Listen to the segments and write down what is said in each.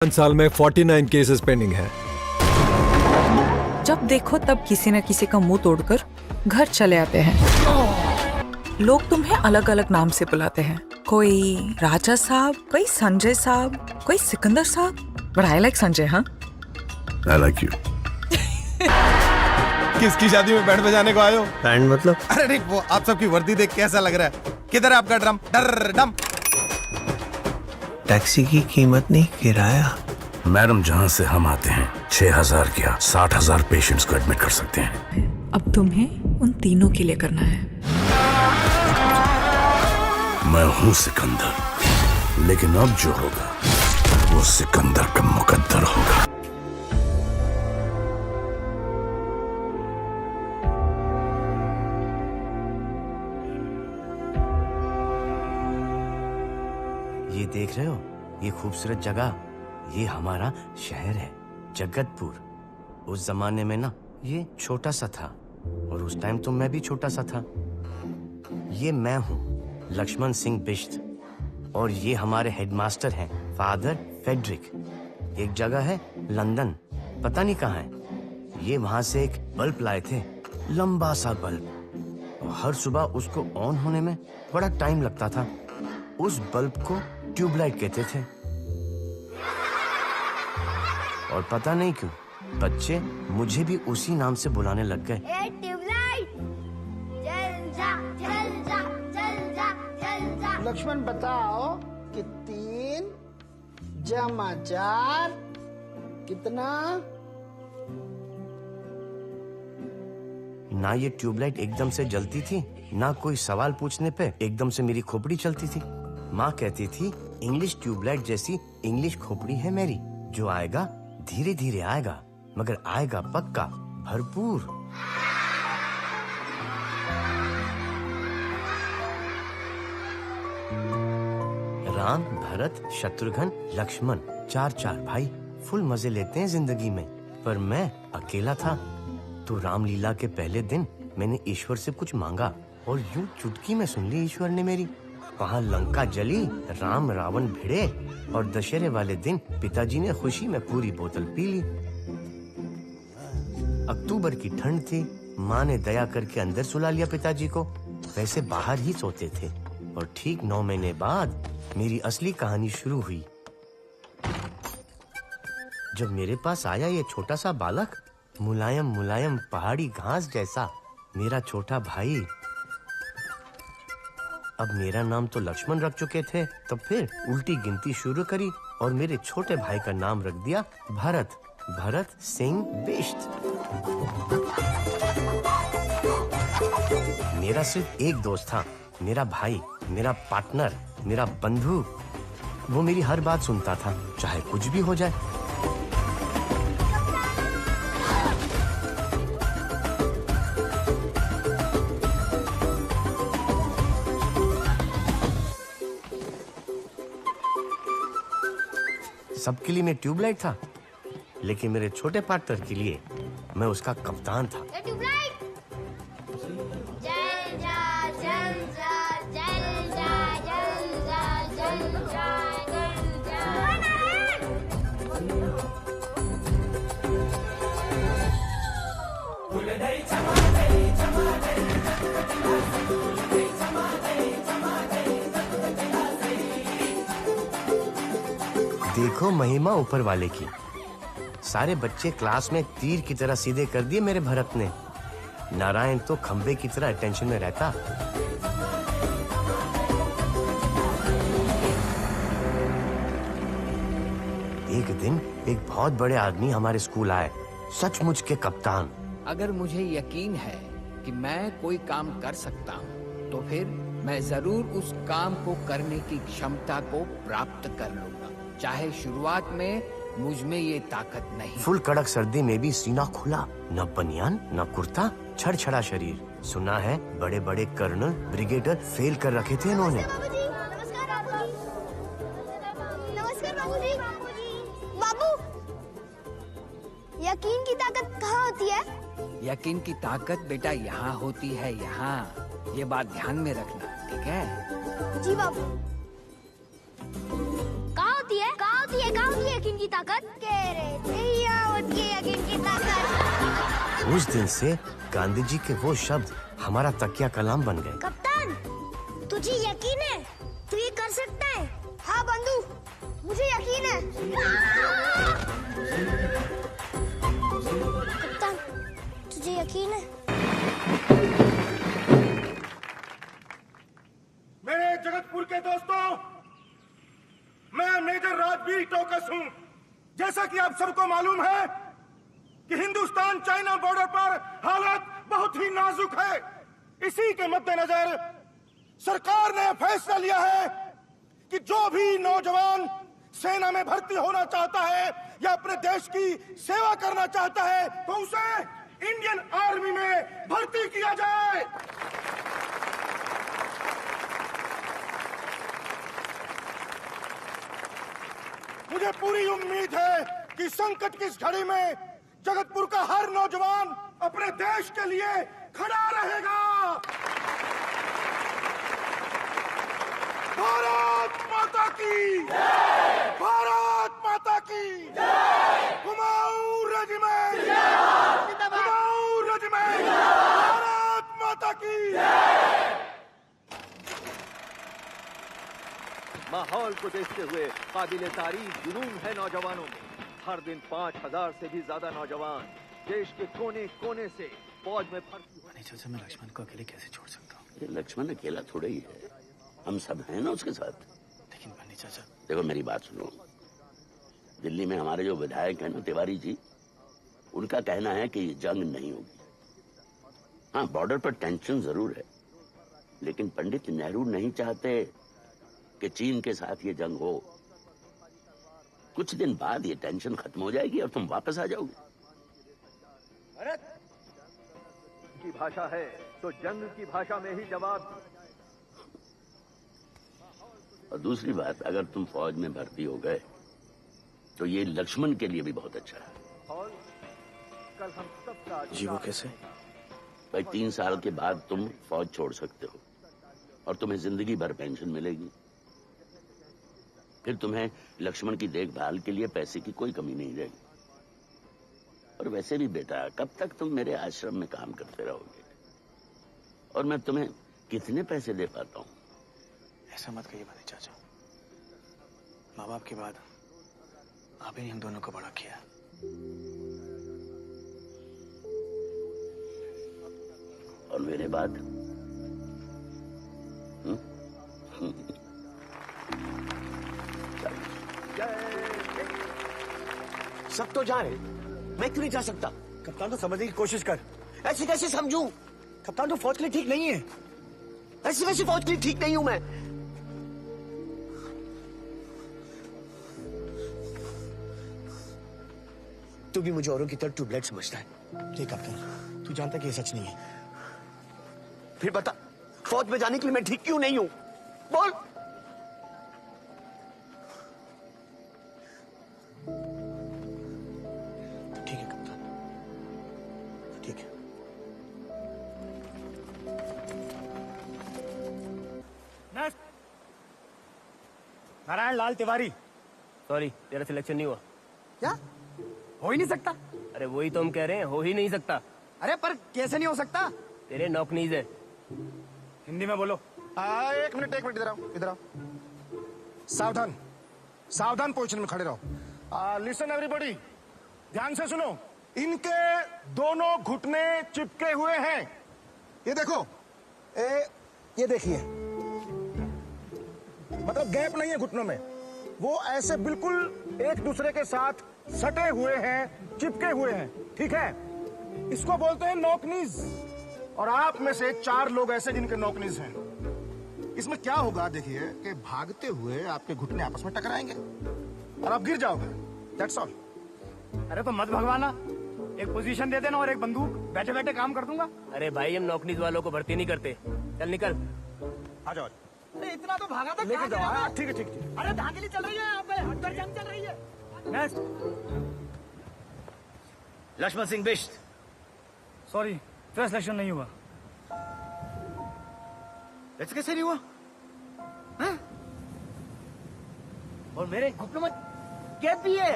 1 साल में 49 cases pending है। जब देखो तब किसी न किसी का मुंह तोड़कर घर चले आते हैं। लोग तुम्हें अलग अलग नाम से बुलाते हैं, कोई राजा साहब, कोई संजय साहब, कोई सिकंदर साहब। But I like Sanjay. हाँ, I like you. किसकी शादी में बैंड बजाने को आए हो? बैंड मतलब? अरे नहीं, वो आप सबकी वर्दी देख के ऐसा लग रहा है। किधर है आपका ड्रम? डर डम। टैक्सी की कीमत नहीं, किराया। मैडम, जहाँ से हम आते हैं 6,000 क्या 60,000 पेशेंट्स को एडमिट कर सकते हैं। अब तुम्हें उन तीनों के लिए करना है। मैं हूँ सिकंदर, लेकिन अब जो होगा वो सिकंदर का मुकद्दर होगा। ये देख रहे हो, ये खूबसूरत जगह, ये हमारा शहर है जगतपुर। उस जमाने में ना ये छोटा सा था, और उस टाइम तो मैं भी छोटा सा था। ये मैं हूँ लक्ष्मण सिंह बिश्त, और ये हमारे हेडमास्टर हैं फादर फेडरिक। एक जगह है लंदन, पता नहीं कहाँ है। ये वहां से एक बल्ब लाए थे, लंबा सा बल्ब, और हर सुबह उसको ऑन होने में बड़ा टाइम लगता था। उस बल्ब को ट्यूबलाइट कहते थे, और पता नहीं क्यों बच्चे मुझे भी उसी नाम से बुलाने लग गए। ट्यूबलाइट, जल जा, जल जा, जल जा, जल जा। लक्ष्मण, बताओ कि 3 जमा 4 कितना? ना ये ट्यूबलाइट एकदम से जलती थी, ना कोई सवाल पूछने पे एकदम से मेरी खोपड़ी चलती थी। माँ कहती थी इंग्लिश ट्यूबलाइट जैसी इंग्लिश खोपड़ी है मेरी, जो आएगा धीरे धीरे आएगा, मगर आएगा पक्का भरपूर। राम, भरत, शत्रुघ्न, लक्ष्मण, 4 भाई फुल मजे लेते हैं जिंदगी में। पर मैं अकेला था। तो रामलीला के पहले दिन मैंने ईश्वर से कुछ मांगा, और यूं चुटकी में सुन ली ईश्वर ने मेरी। वहाँ लंका जली, राम रावण भिड़े, और दशहरे वाले दिन पिताजी ने खुशी में पूरी बोतल पी ली। अक्टूबर की ठंड थी, माँ ने दया करके अंदर सुला लिया पिताजी को। वैसे बाहर ही सोते थे, और ठीक 9 महीने बाद मेरी असली कहानी शुरू हुई। जब मेरे पास आया ये छोटा सा बालक, मुलायम मुलायम पहाड़ी घास जैसा, मेरा छोटा भाई। अब मेरा नाम तो लक्ष्मण रख चुके थे, तब फिर उल्टी गिनती शुरू करी, और मेरे छोटे भाई का नाम रख दिया भरत, भरत सिंह बिश्त। मेरा सिर्फ एक दोस्त था, मेरा भाई, मेरा पार्टनर, मेरा बंधु। वो मेरी हर बात सुनता था, चाहे कुछ भी हो जाए। सबके लिए मैं ट्यूबलाइट था, लेकिन मेरे छोटे पार्टनर के लिए मैं उसका कप्तान था। ट्यूबलाइट, जल जा, जल जा, जल जा, जल जा, जल जा, जल देखो महिमा ऊपर वाले की। सारे बच्चे क्लास में तीर की तरह सीधे कर दिए मेरे भरत ने। नारायण तो खंबे की तरह अटेंशन में रहता। एक दिन एक बहुत बड़े आदमी हमारे स्कूल आए, सचमुच के कप्तान। अगर मुझे यकीन है कि मैं कोई काम कर सकता हूँ, तो फिर मैं जरूर उस काम को करने की क्षमता को प्राप्त कर लूंगा, चाहे शुरुआत में मुझ में ये ताकत नहीं। फुल कड़क सर्दी में भी सीना खुला, न बनियान न कुर्ता, छड़छड़ा शरीर। सुना है बड़े बड़े कर्नल, ब्रिगेडियर फेल कर रखे थे इन्होंने। नमस्कार बाबूजी। बाबू, यकीन की ताकत कहाँ होती है? यकीन की ताकत बेटा यहाँ होती है, यहाँ। ये बात ध्यान में रखना, ठीक है? जी बाबू। कहाँ होती है? कहाँ होती है? कहाँ होती है? यकीन की ताकत कह रहे थे यावत के यकीन की ताकत। उस दिन से गांधी जी के वो शब्द हमारा तकिया कलाम बन गए। कप्तान, तुझे यकीन है तू ये कर सकता है? हाँ बंधु, मुझे यकीन है। कप्तान, तुझे यकीन है? मेरे जगतपुर के दोस्तों, मैं मेजर राजवीर टोकस हूं। जैसा कि आप सबको मालूम है कि हिंदुस्तान चाइना बॉर्डर पर हालत बहुत ही नाजुक है। इसी के मद्देनजर सरकार ने फैसला लिया है कि जो भी नौजवान सेना में भर्ती होना चाहता है या अपने देश की सेवा करना चाहता है तो उसे इंडियन आर्मी में भर्ती किया जाए। मुझे पूरी उम्मीद है कि संकट की इस घड़ी में जगतपुर का हर नौजवान अपने देश के लिए खड़ा रहेगा। भारत माता की जय! भारत माता की जय! कुमाऊं रेजिमेंट! कुमाऊं रेजिमेंट! भारत माता की जय! माहौल को देखते हुए काबिले तारीफ जुनून है नौजवानों में। हर दिन 5000 से भी ज्यादा नौजवान देश के कोने कोने से फौज में भर्ती होने। चाचा, मैं लक्ष्मण को अकेले कैसे छोड़ सकता हूँ? ये लक्ष्मण अकेला थोड़ा ही है, हम सब हैं ना उसके साथ। लेकिन बन्नी चाचा, देखो मेरी बात सुनो। दिल्ली में हमारे जो विधायक हैं ना, तिवारी जी, उनका कहना है कि ये जंग नहीं होगी। हाँ, बॉर्डर पर टेंशन जरूर है, लेकिन पंडित नेहरू नहीं चाहते कि चीन के साथ ये जंग हो। कुछ दिन बाद ये टेंशन खत्म हो जाएगी और तुम वापस आ जाओगे। की भाषा है तो जंग की भाषा में ही जवाब। और दूसरी बात, अगर तुम फौज में भर्ती हो गए तो ये लक्ष्मण के लिए भी बहुत अच्छा है। और कल हम सबका जी, वो कैसे? भाई 3 साल के बाद तुम फौज छोड़ सकते हो और तुम्हें जिंदगी भर पेंशन मिलेगी। फिर तुम्हें लक्ष्मण की देखभाल के लिए पैसे की कोई कमी नहीं रहेगी। और वैसे भी बेटा, कब तक तुम मेरे आश्रम में काम करते रहोगे? और मैं तुम्हें कितने पैसे दे पाता हूँ? ऐसा मत कहिए बने चाचा। माँ बाप के बाद आप ही ने हम दोनों को बड़ा किया। और मेरे बाद सब तो जा रहे, मैं क्यों नहीं जा सकता? कप्तान, तो समझने की कोशिश कर। ऐसे कैसे समझूं? कप्तान, तो फौज के लिए ठीक नहीं है। ऐसे वैसे फौज के लिए ठीक नहीं हूं मैं। तू भी मुझे औरों की तरह ट्यूबलाइट समझता है। ठीक कप्तान, तू जानता कि ये सच नहीं है। फिर बता, फौज में जाने के लिए मैं ठीक क्यों नहीं हूं? बोल। ठीक है कप्तान, ठीक है। नारायण लाल तिवारी। सॉरी, तेरा सिलेक्शन नहीं हुआ। क्या? हो ही नहीं सकता। अरे वही तो हम कह रहे हैं, हो ही नहीं सकता। अरे पर कैसे नहीं हो सकता? तेरे नौकनीज है। हिंदी में बोलो। एक मिनट इधर आओ, इधर आओ। सावधान, सावधान पोजीशन में खड़े रहो। लिसन एवरीबॉडी, ध्यान से सुनो। इनके दोनों घुटने चिपके हुए हैं। ये देखो, ये देखिए, मतलब गैप नहीं है घुटनों में। वो ऐसे बिल्कुल एक दूसरे के साथ सटे हुए हैं, चिपके हुए हैं। ठीक है, इसको बोलते हैं नॉकनीज। और आप में से 4 लोग ऐसे जिनके नॉकनीज हैं। इसमें क्या होगा देखिए कि भागते हुए आपके घुटने आपस में टकराएंगे और आप गिर जाओगे। That's all. अरे तो मत भगवाना, एक पोजीशन दे देना और एक बंदूक, बैठे बैठे काम कर दूंगा। अरे भाई, हम नौकनीज वालों को भर्ती नहीं करते। चल निकल। आ जाओ। अरे इतना तो भागा था। लेके जाओ। ठीक है, ठीक है। अरे धांधली चल रही है यहाँ पे, अंदर जंग चल रही है। लक्ष्मण सिंह बिष्ट। सॉरी, तेरा सिलेक्शन नहीं हुआ। ऐसे कैसे नहीं हुआ? हाँ? और मेरे घुटनों में कहती है।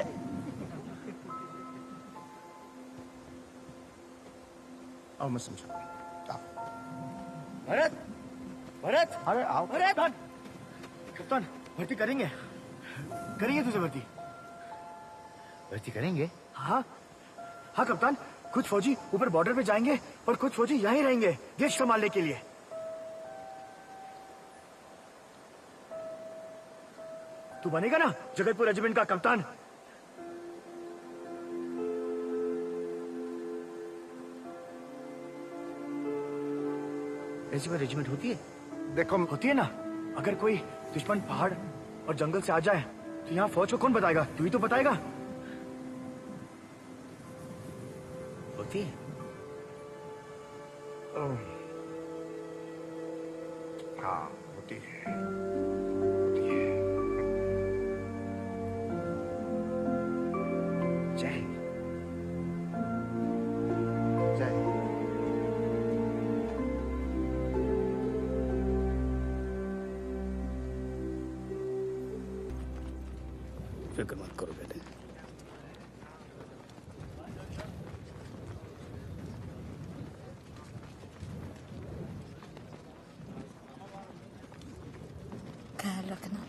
आओ मैं समझा। भरत, भरत, अरे आओ। भरत। कप्तान भर्ती करेंगे, करेंगे तुझे भर्ती। भर्ती करेंगे? हाँ हाँ कप्तान, कुछ फौजी ऊपर बॉर्डर पे जाएंगे और कुछ फौजी यहीं रहेंगे देश संभालने के लिए। तू बनेगा ना जगतपुर रेजिमेंट का कप्तान? ऐसी कोई रेजिमेंट होती है? देखो होती है ना। अगर कोई दुश्मन पहाड़ और जंगल से आ जाए तो यहाँ फौज को कौन बताएगा? तू ही तो बताएगा। होती है। हाँ होती है। जय हिंद। जय फिक्र मत करो बेटे। ख्याल रखना।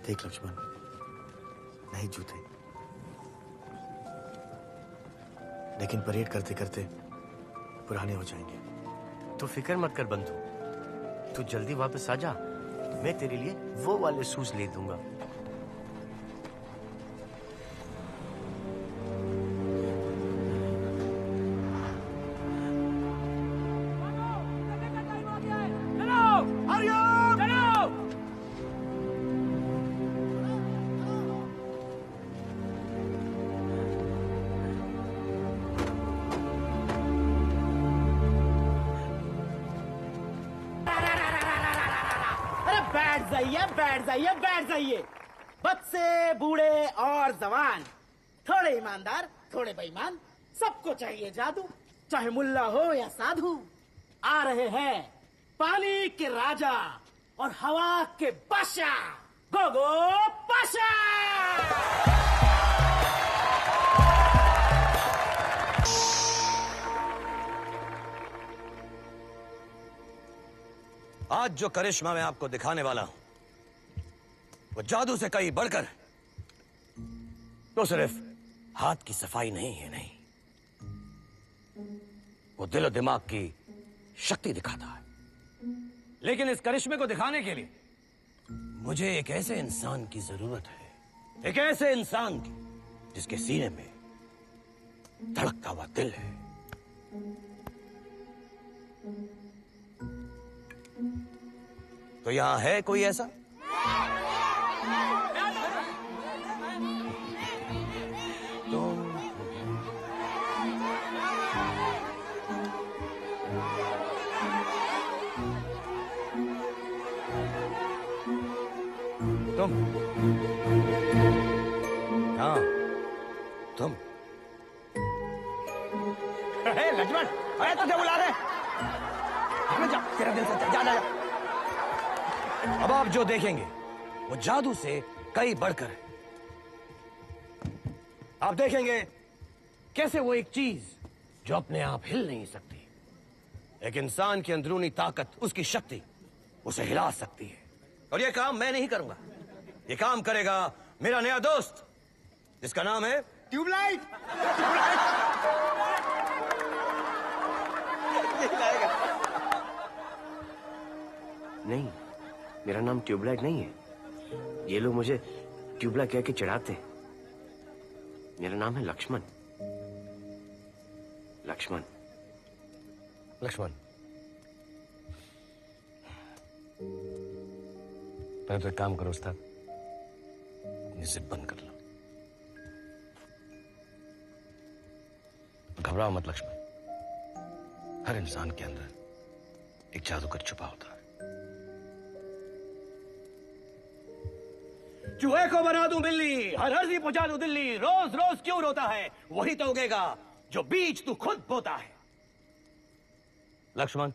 देख लक्ष्मण, नए जूते, लेकिन परेड करते करते पुराने हो जाएंगे। तो फिक्र मत कर बंधु, तू जल्दी वापस आ जा, मैं तेरे लिए वो वाले शूज ले दूंगा। बैठ जाइए, बैठ जाइए। बच्चे, बूढ़े और जवान, थोड़े ईमानदार, थोड़े बेईमान, सबको चाहिए जादू, चाहे मुल्ला हो या साधु। आ रहे हैं पानी के राजा और हवा के बादशाह, गोगो पाशा। आज जो करिश्मा मैं आपको दिखाने वाला हूं वो जादू से कहीं बढ़कर तो सिर्फ हाथ की सफाई नहीं है, नहीं, वो दिल और दिमाग की शक्ति दिखाता है। लेकिन इस करिश्मे को दिखाने के लिए मुझे एक ऐसे इंसान की जरूरत है, एक ऐसे इंसान की जिसके सीने में धड़कता हुआ दिल है। तो यहां है कोई ऐसा? तुम हाँ तुम। लक्ष्मण, अरे तुझे बुला रहे। जा, तेरा दिल से जा, जा, जा। अब आप जो देखेंगे वो जादू से कई बढ़कर है। आप देखेंगे कैसे वो एक चीज जो अपने आप हिल नहीं सकती, एक इंसान की अंदरूनी ताकत, उसकी शक्ति उसे हिला सकती है। और ये काम मैं नहीं करूंगा, ये काम करेगा मेरा नया दोस्त जिसका नाम है ट्यूबलाइट। नहीं, मेरा नाम ट्यूबलाइट नहीं है। ये लोग मुझे ट्यूबलाइट कह के चिढ़ाते हैं। मेरा नाम है लक्ष्मण। लक्ष्मण। लक्ष्मण, पहले तो एक काम करो उस्ताद, अपनी जिद बंद कर लो। घबराओ मत लक्ष्मण, हर इंसान के अंदर एक जादूगर छुपा होता है। चूहे को बना दूं बिल्ली, हर हर्जी पहुंचा दूं दिल्ली। रोज रोज क्यों रोता है, वही तो उगेगा जो बीज तू खुद बोता है। लक्ष्मण,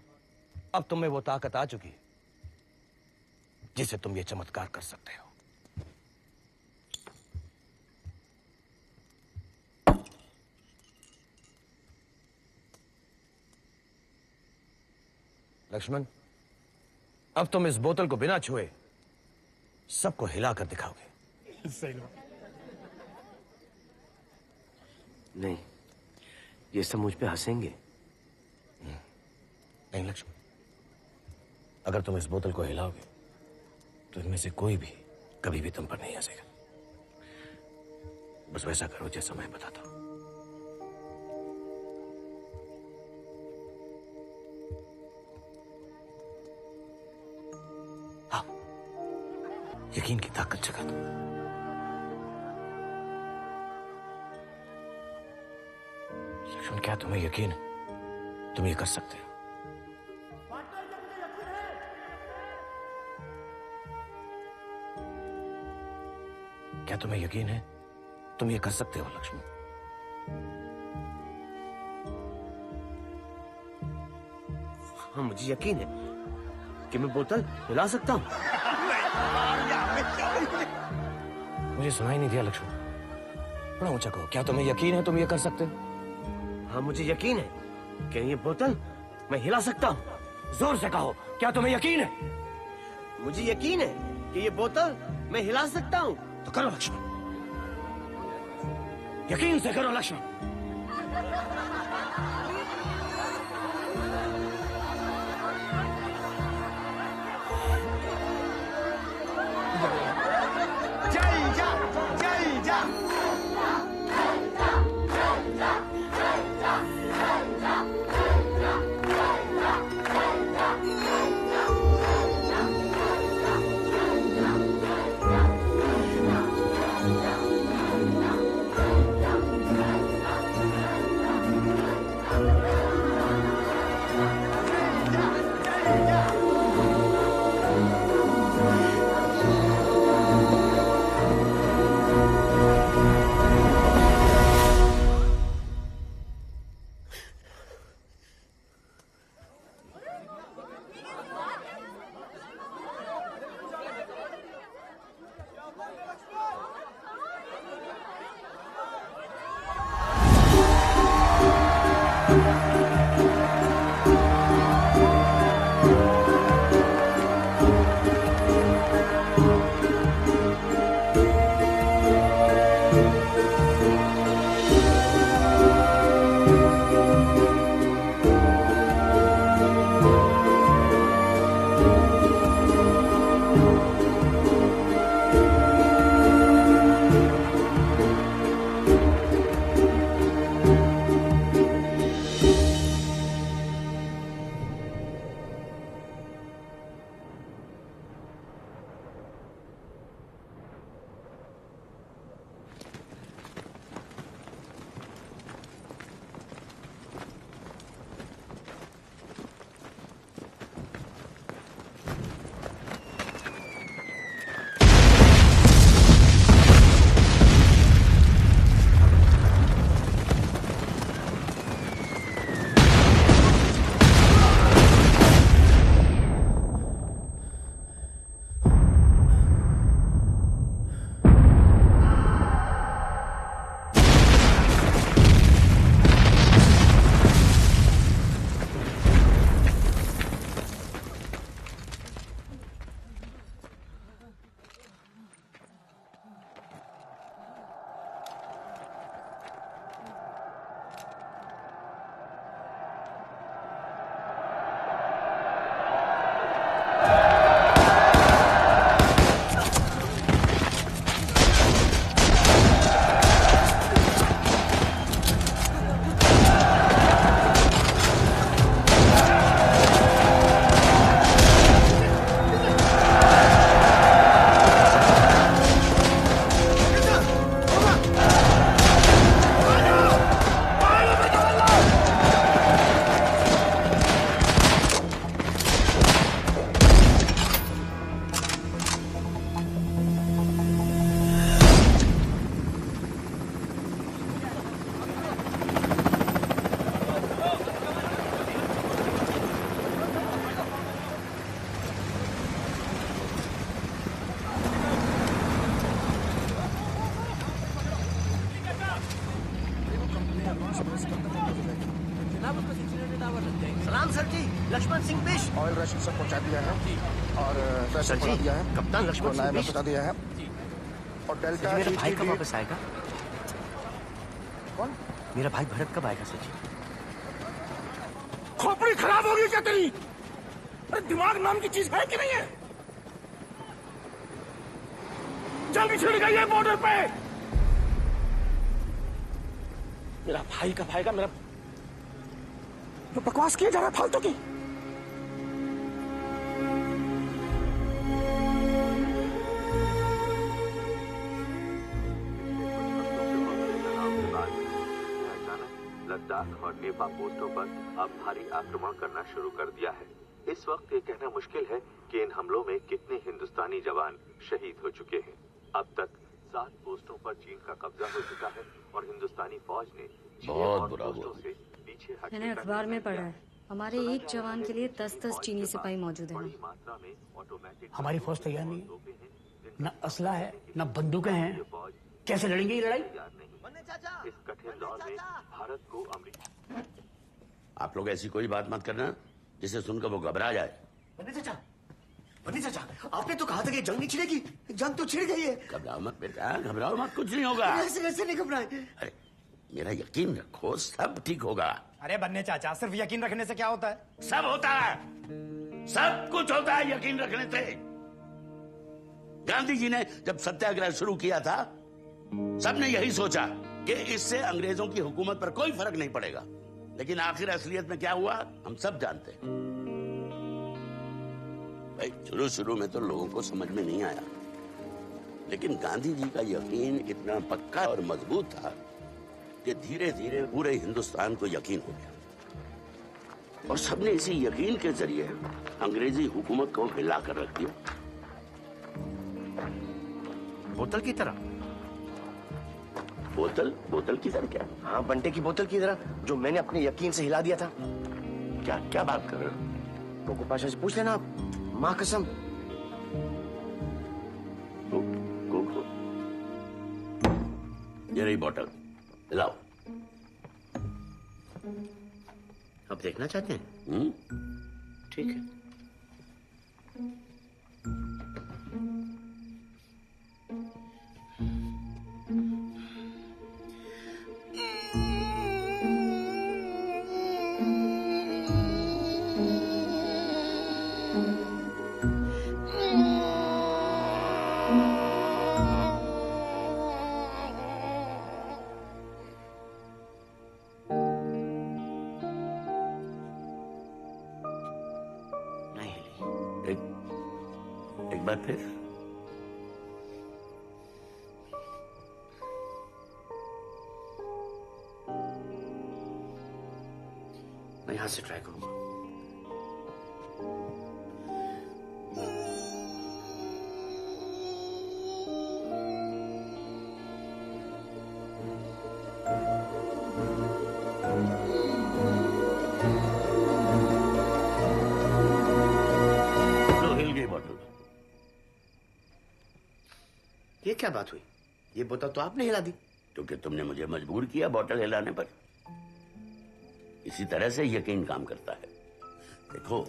अब तुम में वो ताकत आ चुकी है जिससे तुम ये चमत्कार कर सकते हो। लक्ष्मण, अब तुम इस बोतल को बिना छुए सबको हिलाकर दिखाओगे। सही नहीं, ये सब मुझ पे हंसेंगे। नहीं लक्ष्मण, अगर तुम इस बोतल को हिलाओगे तो इनमें से कोई भी कभी भी तुम पर नहीं हंसेगा। बस वैसा करो जैसा मैं बताता हूं। हाँ, यकीन की ताकत जगा दो। लक्ष्मण, क्या तुम्हें यकीन है तुम ये कर सकते हो? क्या तुम्हें यकीन है तुम ये कर सकते हो लक्ष्मण? हाँ, मुझे यकीन है कि मैं बोतल हिला सकता हूँ। मुझे सुनाई नहीं दिया लक्ष्मण, बड़ा ऊंचा कहो। क्या तुम्हें यकीन है तुम ये कर सकते हो? हाँ, मुझे यकीन है कि ये बोतल मैं हिला सकता हूँ। जोर से कहो, क्या तुम्हें यकीन है? मुझे यकीन है कि ये बोतल मैं हिला सकता हूँ। तो करो लक्ष्मण, यकीन से करो लक्ष्मण। जय जा, जय जा। जनाब उसको 600 टावर लग जाएंगे। सलाम सर जी, लक्ष्मण सिंह बिष्ट। ऑयल राशन सब पहुंचा दिया है और पैसा पहुंचा दिया है। कप्तान लक्ष्मण सिंह बिष्ट पहुंचा दिया है और डेल्टा मेरा भाई कब वापस आएगा? कौन? मेरा भाई भरत कब आएगा सर जी? खोपड़ी खराब होगी क्या तेरी? अरे दिमाग नाम की चीज है कि नहीं है? जल्दी छिड़ गई है बॉर्डर पे। मेरा भाई कब आएगा? मेरा तो बकवास किया जा रहा है फालतू की। लद्दाख और नेपा पोस्टों पर अब भारी आक्रमण करना शुरू कर दिया है। इस वक्त ये कहना मुश्किल है कि इन हमलों में कितने हिंदुस्तानी जवान शहीद हो चुके हैं। अब तक 7 पोस्टों पर चीन का कब्जा हो चुका है और हिंदुस्तानी फौज ने बहुत बुरा हुआ। पीछे मैंने अखबार में पढ़ा है, हमारे एक जवान के लिए 10-10 चीनी सिपाही मौजूद हैं। हमारी फौज तैयार नहीं है, न असला है न बंदूकें हैं। कैसे लड़ेंगे ये लड़ाई? इस कठिन दौर में भारत को अमेरिका। आप लोग ऐसी कोई बात मत करना जिसे सुनकर वो घबरा जाए। बन्नी चाचा, आपने तो कहा था कि जंग नहीं छिड़ेगी। जंग तो छिड़ गई है। घबराओ मत बेटा, घबराओ मत, कुछ नहीं होगा। ऐसे नहीं घबराए। अरे मेरा यकीन रखो, सब ठीक होगा। अरे बन्ने चाचा, सिर्फ यकीन रखने से क्या होता है? सब होता है, सब कुछ होता है यकीन रखने से। गांधी जी ने जब सत्याग्रह शुरू किया था, सबने यही सोचा कि इससे अंग्रेजों की हुकूमत पर कोई फर्क नहीं पड़ेगा। लेकिन आखिर असलियत में क्या हुआ हम सब जानते हैं। भाई शुरू में तो लोगों को समझ में नहीं आया, लेकिन गांधी जी का यकीन इतना पक्का और मजबूत था कि धीरे धीरे पूरे हिंदुस्तान को यकीन हो गया और सबने इसी यकीन के जरिए अंग्रेजी हुकूमत को हिला कर रख दिया। बोतल की तरह? बोतल की तरह क्या? हाँ, बंटे की बोतल की तरह, जो मैंने अपने यकीन से हिला दिया था। क्या बात कर रहे हो? कोको पाशा से पूछ लेना आप, माँ कसम। ये रही बोतल, लाओ। अब देखना चाहते हैं? ठीक है। एक बार फिर। मैं यहां से ट्राई करूंगा। ये क्या बात हुई? ये बोतल तो आपने हिला दी। क्योंकि तुमने मुझे मजबूर किया बोतल हिलाने पर। इसी तरह से यकीन काम करता है। देखो,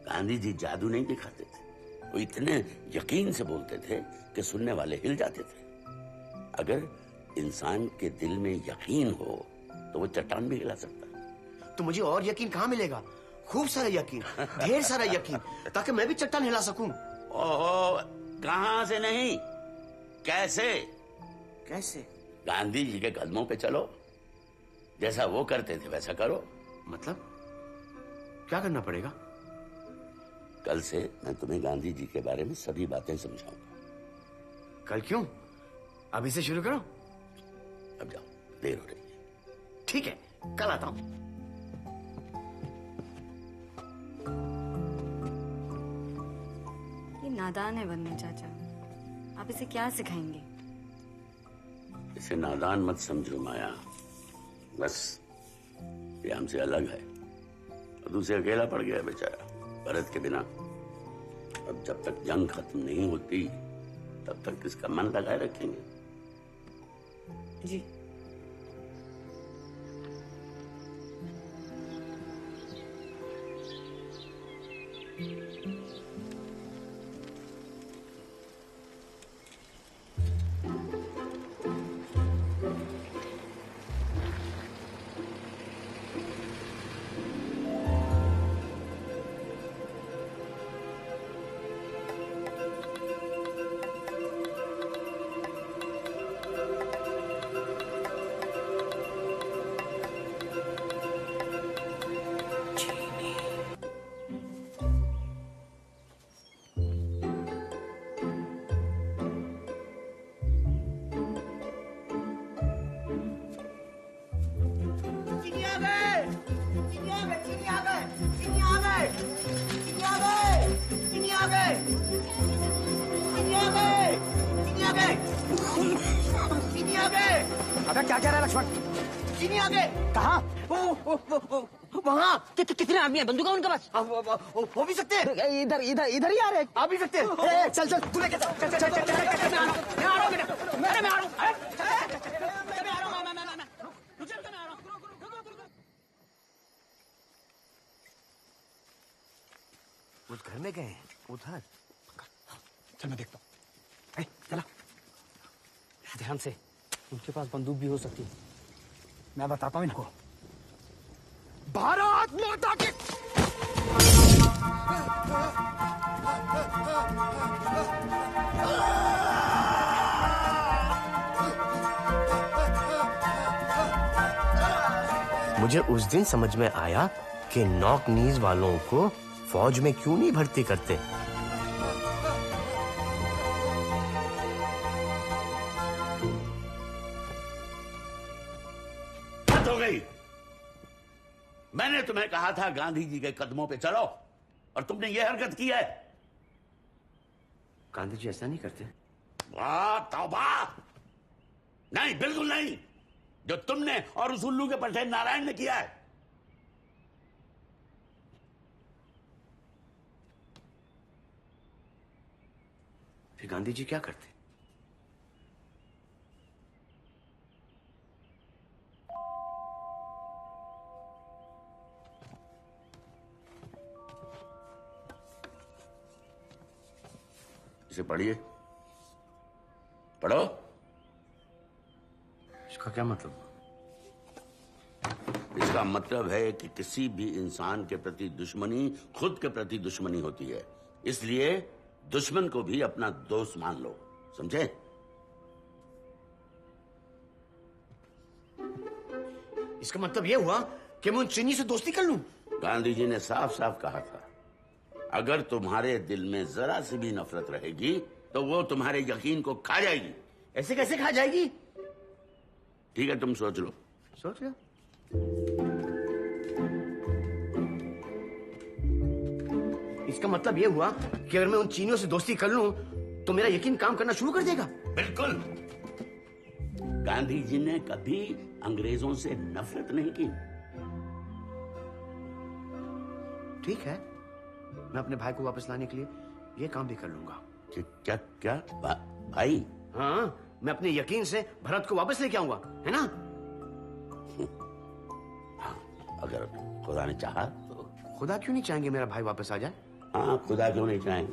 गांधी जी जादू नहीं दिखाते थे, वो इतने यकीन से बोलते थे कि सुनने वाले हिल जाते थे। अगर इंसान के दिल में यकीन हो तो वो चट्टान भी हिला सकता है। तो मुझे और यकीन कहाँ मिलेगा? खूब सारा यकीन, ढेर सारा यकीन, ताकि मैं भी चट्टान हिला सकूं। ओहो, कहां से नहीं, कैसे? कैसे? गांधी जी के कदमों पे चलो, जैसा वो करते थे वैसा करो। मतलब क्या करना पड़ेगा? कल से मैं तुम्हें गांधी जी के बारे में सभी बातें समझाऊंगा। कल क्यों? अभी से शुरू करो। अब जाओ, देर हो रही है। ठीक है, कल आता हूं। ये नादान है बन्ने चाचा, आप इसे क्या सिखाएंगे? इसे नादान मत समझो माया, बस ये हमसे अलग है और दूसरे अकेला पड़ गया बेचारा भरत के बिना। अब जब तक जंग खत्म नहीं होती तब तक इसका मन लगाए रखेंगे। जी। चीनी आ गए। अबे क्या कह रहा है लक्ष्मण? चीनी आ गए। कहाँ? वहाँ कितने आदमी है? बंदूक है उनके पास? हो भी सकते हैं। इधर इधर इधर ही आ रहे हैं। आ भी सकते हैं। चल चल तू लेके चल। चल चल चल चल मैं आ रहा हूँ बेटा। मैं आ रहा हूँ। उस घर में गए हैं उधर। चल मैं देखता हूँ। चला ध्यान से, उनके पास बंदूक भी हो सकती है। मैं बताता हूँ इनको। भारत माता की। मुझे उस दिन समझ में आया कि नॉक नीज वालों को फौज में क्यों नहीं भर्ती करते। हद हो गई। मैंने तुम्हें कहा था गांधी जी के कदमों पे चलो, और तुमने ये हरकत की है। गांधी जी ऐसा नहीं करते। वाह तौबा! नहीं, बिल्कुल नहीं। जो तुमने और उस उल्लू के पटेल नारायण ने किया है। फिर गांधी जी क्या करते? इसे पढ़िए, पढ़ो। इसका क्या मतलब? इसका मतलब है कि किसी भी इंसान के प्रति दुश्मनी खुद के प्रति दुश्मनी होती है, इसलिए दुश्मन को भी अपना दोस्त मान लो, समझे? इसका मतलब यह हुआ कि मैं उन चीनी से दोस्ती कर लूं? गांधी जी ने साफ साफ कहा था, अगर तुम्हारे दिल में जरा सी भी नफरत रहेगी तो वो तुम्हारे यकीन को खा जाएगी। ऐसे कैसे खा जाएगी? ठीक है, तुम सोच लो। सोच लो। इसका मतलब यह हुआ कि अगर मैं उन चीनियों से दोस्ती कर लूं तो मेरा यकीन काम करना शुरू कर देगा। बिल्कुल। गांधी जी ने कभी अंग्रेजों से नफरत नहीं की। ठीक है, मैं अपने भाई को वापस लाने के लिए यह काम भी कर लूंगा। क्या क्या भाई? हाँ, मैं अपने यकीन से भरत को वापस लेके आऊंगा, है ना? हाँ, अगर खुदा ने चाहा तो। खुदा क्यों नहीं चाहेंगे मेरा भाई वापस आ जाए? हाँ, खुदा क्यों नहीं चाहेंगे,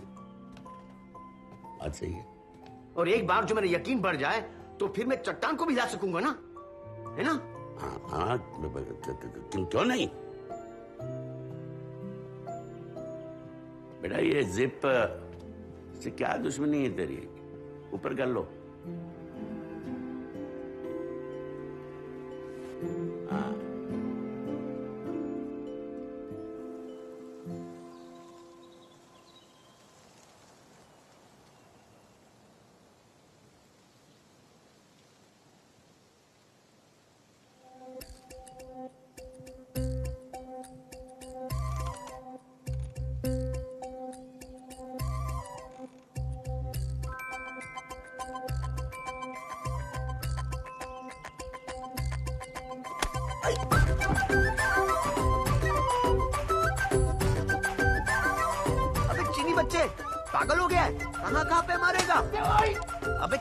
बात सही है। और एक बार जो मेरा यकीन बढ़ जाए तो फिर मैं चट्टान को भी हिला सकूंगा ना, है ना? हाँ हाँ, क्यों नहीं। बेटा ये जिप से क्या दुश्मनी है तेरी? ऊपर कर लो। हाँ। अबे चीनी बच्चे, पागल हो गया है? कहाँ पे मारेगा? अबे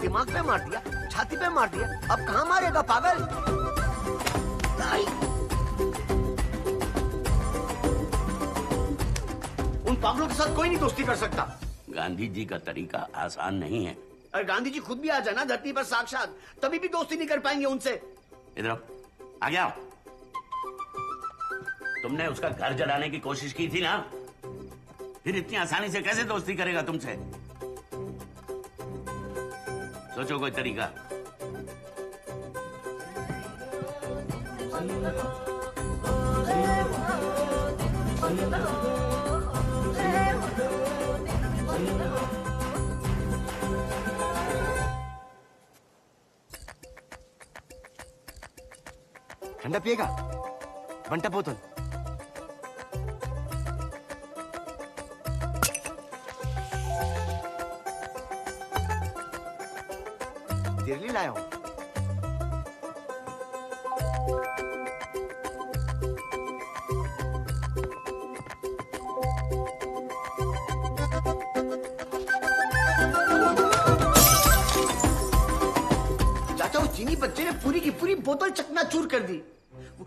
दिमाग पे मार दिया, छाती पे मार दिया, अब कहाँ मारेगा पागल? उन पागलों के साथ कोई नहीं दोस्ती कर सकता। गांधी जी का तरीका आसान नहीं है। अगर गांधी जी खुद भी आ जाना धरती पर साक्षात, तभी भी दोस्ती नहीं कर पाएंगे उनसे। इधर आ गया। तुमने उसका घर जलाने की कोशिश की थी ना, फिर इतनी आसानी से कैसे दोस्ती करेगा तुमसे? सोचो कोई तरीका। ठंडा पिएगा? बंटा बोतल। लाया हूं। चाचा, वो चीनी बच्चे ने पूरी की पूरी बोतल चकनाचूर कर दी।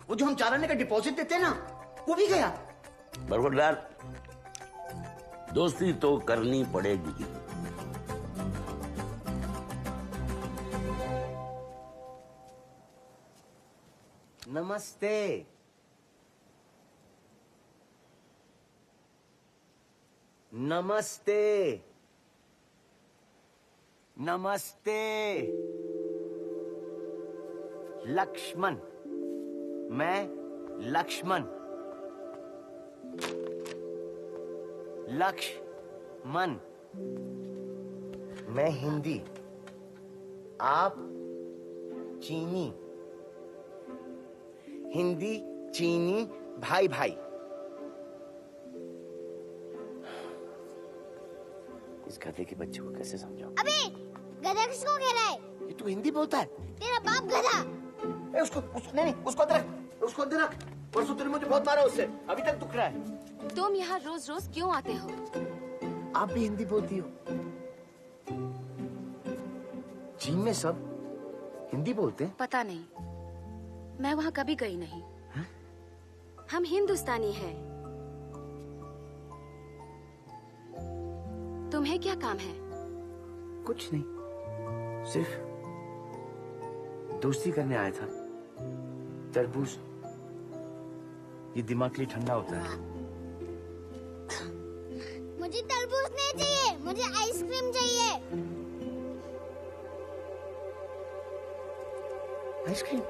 वो जो हम 4 आने का डिपॉजिट देते हैं ना, वो भी गया। बरखुरदार, दोस्ती तो करनी पड़ेगी। नमस्ते। नमस्ते। नमस्ते। लक्ष्मण, मैं लक्ष्मण। लक्ष्मण, मैं हिंदी, आप चीनी। हिंदी चीनी भाई भाई। इस गधे के बच्चे को कैसे समझाऊं? अबे गधा किसको कह रहा है? ये तू हिंदी बोलता है? तेरा बाप गधा। उसको नहीं, उसको अंदर रख, उसको अंदर रख। परसों तूने मुझे बहुत मारा उससे, अभी तक दुख रहा है। तुम यहाँ रोज रोज क्यों आते हो? आप भी हिंदी बोलती हो? चीन में सब हिंदी बोलते हैं? पता नहीं, मैं वहाँ कभी गई नहीं। हम हिंदुस्तानी हैं। तुम्हें क्या काम है? कुछ नहीं, सिर्फ दोस्ती करने आया था। तरबूज ये दिमाग के लिए ठंडा होता है। मुझे तरबूज नहीं चाहिए, मुझे आइसक्रीम चाहिए। आइसक्रीम?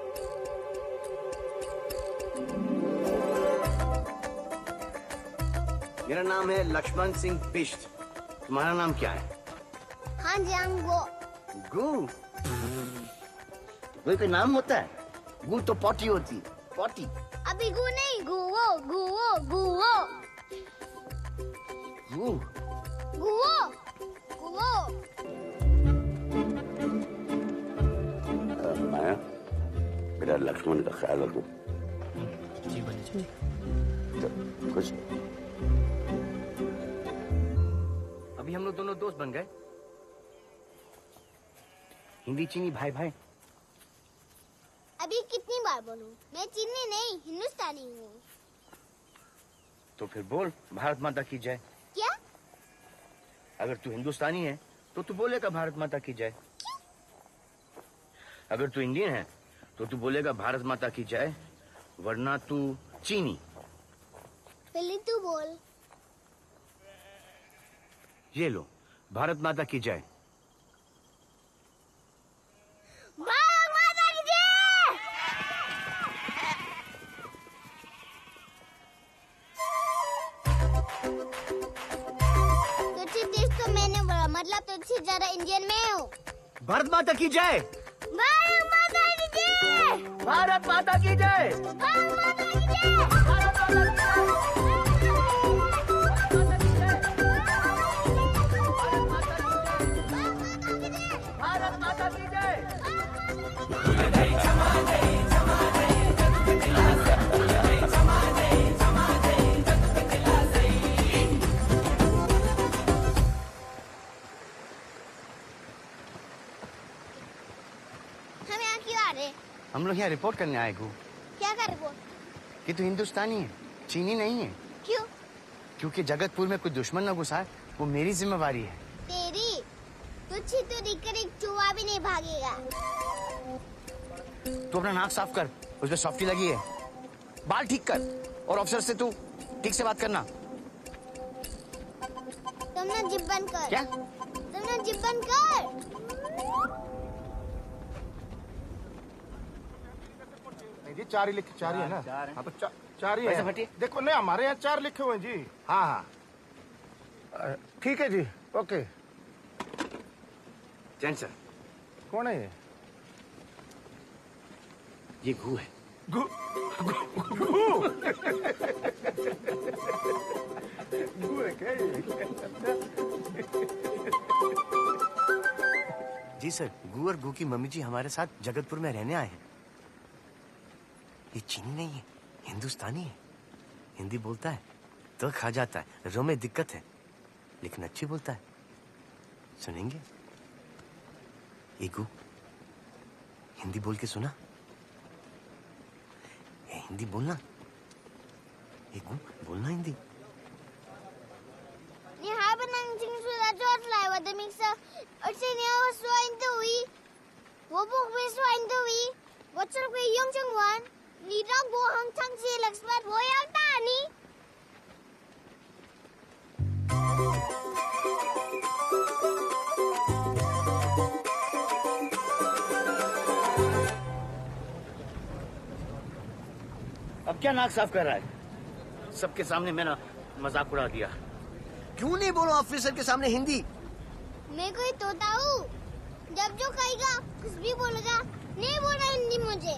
मेरा नाम है लक्ष्मण सिंह बिष्ट। तुम्हारा नाम क्या है? हाँ जांगो। गू? कोई नाम होता है? गू तो पॉटी होती है। पॉटी। अभी गु नहीं, गुवो गुवो गुवो गू। गुवो गुवो। माया, मेरा लक्ष्मण का ख्याल रखो। जी बच्चे। कुछ अभी हम लोग दोनों दोस्त बन गए। हिंदी चीनी भाई भाई। अभी कितनी बार बोलूं? मैं चीनी नहीं, हिंदुस्तानी हूँ। तो फिर बोल भारत माता की जय। क्या? अगर तू हिंदुस्तानी है तो तू बोलेगा भारत माता की जय। अगर तू इंडियन है तो तू बोलेगा भारत माता की जय, वरना तू चीनी। पहले तू बोल। ये लो, भारत माता की जय। भारत माता की जय। तुझसे तेज तो मैंने बोला, मतलब तुझसे ज्यादा इंडियन में हूँ। भारत माता की जय। भारत माता की जय। भारत माता की जय। भारत माता की जय। भारत माता की जय। भारत माता की जय। हम यहाँ क्यों आ रहे? हम लोग यहाँ रिपोर्ट करने आए गु क्या कर रिपोर्ट? कि तू हिंदुस्तानी है, चीनी नहीं है। क्यों? क्योंकि जगतपुर में कोई दुश्मन न घुसा है, वो मेरी जिम्मेवारी है। तेरी? तुझसे तो दिखकर एक चूहा भी नहीं भागेगा। तू अपना नाक साफ कर, उसमें सॉफ्टी लगी है। बाल ठीक कर और ऑफिसर से तू ठीक से बात करना। तुम ना जिप बंद कर। क्या? तुम ना जिप बंद कर। जी 4 ही लिखे, 4 ही है ना? हाँ तो 4 ही पैसे है। फटिए। देखो नहीं, हमारे यहाँ 4 लिखे हुए हैं जी। हाँ हाँ ठीक है जी, ओके। जैन सर, कौन है ये? ये गू है। गु है क्या ये? जी सर, गू और गू की मम्मी जी हमारे साथ जगतपुर में रहने आए हैं। ये चीनी नहीं है, हिंदुस्तानी है। हिंदी बोलता है तो खा जाता है, रो में दिक्कत है लेकिन अच्छी बोलता है। सुनेंगे? ये गू हिंदी बोल के सुना? ये हिंदी बोलना, ये गू बोलना Hindi. Ni hebben een ding zo dat doorfly wat de mensen het zijn heel zo in de wie. Wo boek we zo in de wie. Wat zullen we jong jongwan? Ni dan bo hang tang si laksmat wo yang tani. अब क्या नाक साफ कर रहा है? सबके सामने मैंने मजाक उड़ा दिया। क्यों नहीं बोलो ऑफिसर के सामने हिंदी? मैं कोई तोता हूँ। जब जो कहेगा कुछ भी बोलेगा, नहीं बोलना हिंदी मुझे।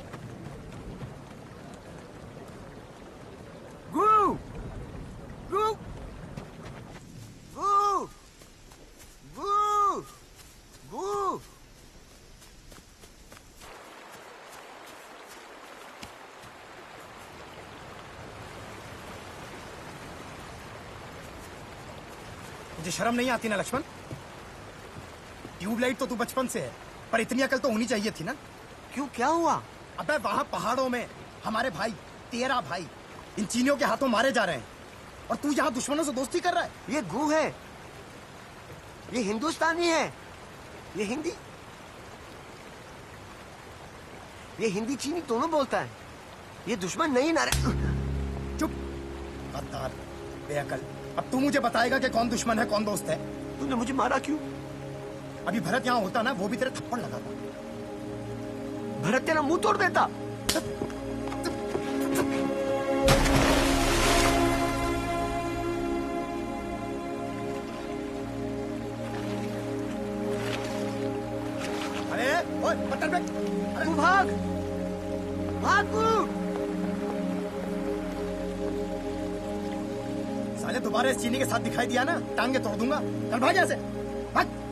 गू गू गू गू गू मुझे शर्म नहीं आती ना लक्ष्मण? ट्यूबलाइट तो तू बचपन से है, पर इतनी अकल तो होनी चाहिए थी ना। क्यों, क्या हुआ? अबे वहां पहाड़ों में हमारे भाई, तेरा भाई इन चीनियों के हाथों मारे जा रहे हैं और तू यहाँ दुश्मनों से दोस्ती कर रहा है। ये गू है, ये हिंदुस्तानी है, ये हिंदी, ये हिंदी चीनी दोनों बोलता है। ये दुश्मन नहीं ना रे। चुप गद्दार, बेअकल। अब तू मुझे बताएगा कि कौन दुश्मन है कौन दोस्त है। तूने मुझे मारा क्यों? अभी भरत यहाँ होता ना, वो भी तेरे थप्पड़ लगाता। भरत तेरा मुंह तोड़ देता। अरे ओए बटन पे, अरे भाग भाग गू। साले दोबारा इस चीनी के साथ दिखाई दिया ना, टांगे तोड़ दूंगा। चल भाग यहाँ से, भाग।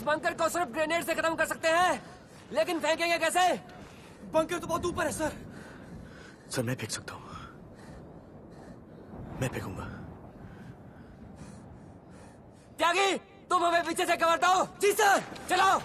बंकर को सिर्फ ग्रेनेड से खत्म कर सकते हैं, लेकिन फेंकेंगे कैसे? बंकर तो बहुत ऊपर है सर। सर मैं फेंक सकता हूँ, मैं फेंकूंगा। त्यागी, तुम हमें पीछे से कवर दो। जी सर, चलाओ।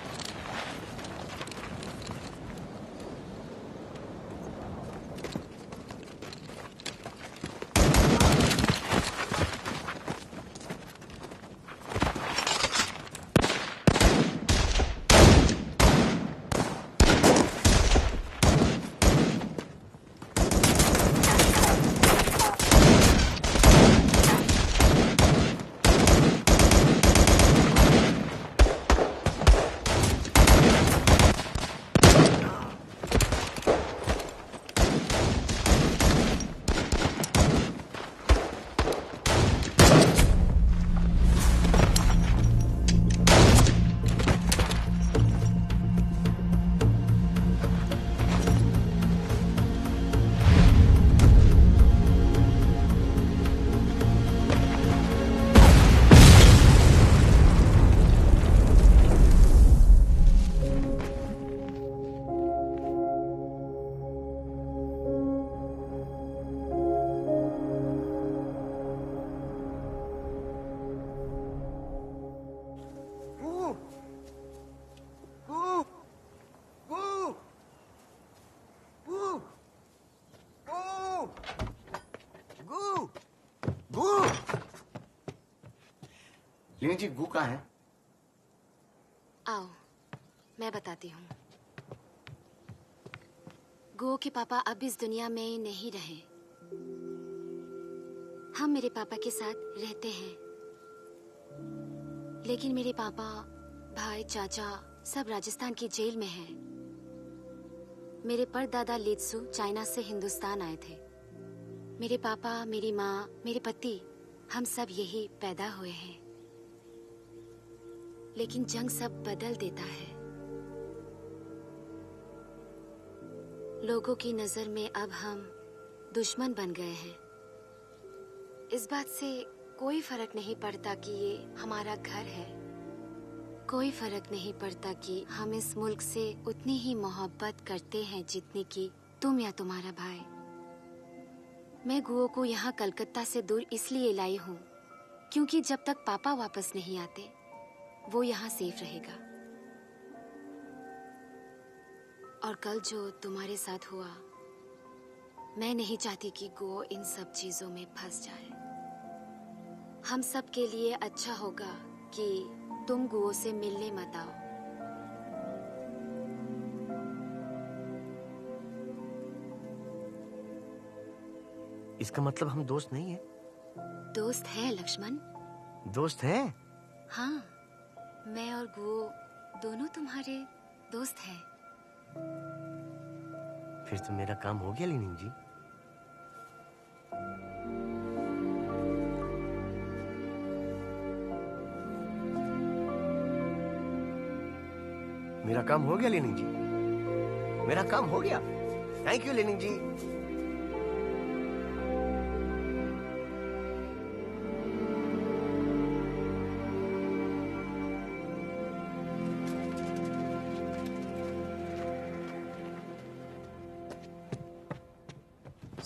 लीनी जी, गू कहाँ है? चाहती हूँ। गो के पापा अब इस दुनिया में नहीं रहे। हम मेरे पापा के साथ रहते हैं, लेकिन मेरे पापा, भाई, चाचा सब राजस्थान की जेल में हैं। मेरे परदादा लित्सु चाइना से हिंदुस्तान आए थे। मेरे पापा, मेरी माँ, मेरे पति, हम सब यही पैदा हुए हैं। लेकिन जंग सब बदल देता है। लोगों की नजर में अब हम दुश्मन बन गए हैं। इस बात से कोई फर्क नहीं पड़ता कि ये हमारा घर है। कोई फर्क नहीं पड़ता कि हम इस मुल्क से उतनी ही मोहब्बत करते हैं जितनी कि तुम या तुम्हारा भाई। मैं गुओ को यहाँ कलकत्ता से दूर इसलिए लाई हूँ क्योंकि जब तक पापा वापस नहीं आते वो यहाँ सेफ रहेगा। और कल जो तुम्हारे साथ हुआ, मैं नहीं चाहती कि गुओ इन सब चीजों में फंस जाए। हम सब के लिए अच्छा होगा कि तुम गुओ से मिलने मत आओ। इसका मतलब हम दोस्त नहीं है? दोस्त है लक्ष्मण। दोस्त है? हाँ, मैं और गुओ दोनों तुम्हारे दोस्त हैं। फिर तो मेरा काम हो गया लीनिंग जी। मेरा काम हो गया लीनिंग जी। मेरा काम हो गया। थैंक यू लीनिंग जी।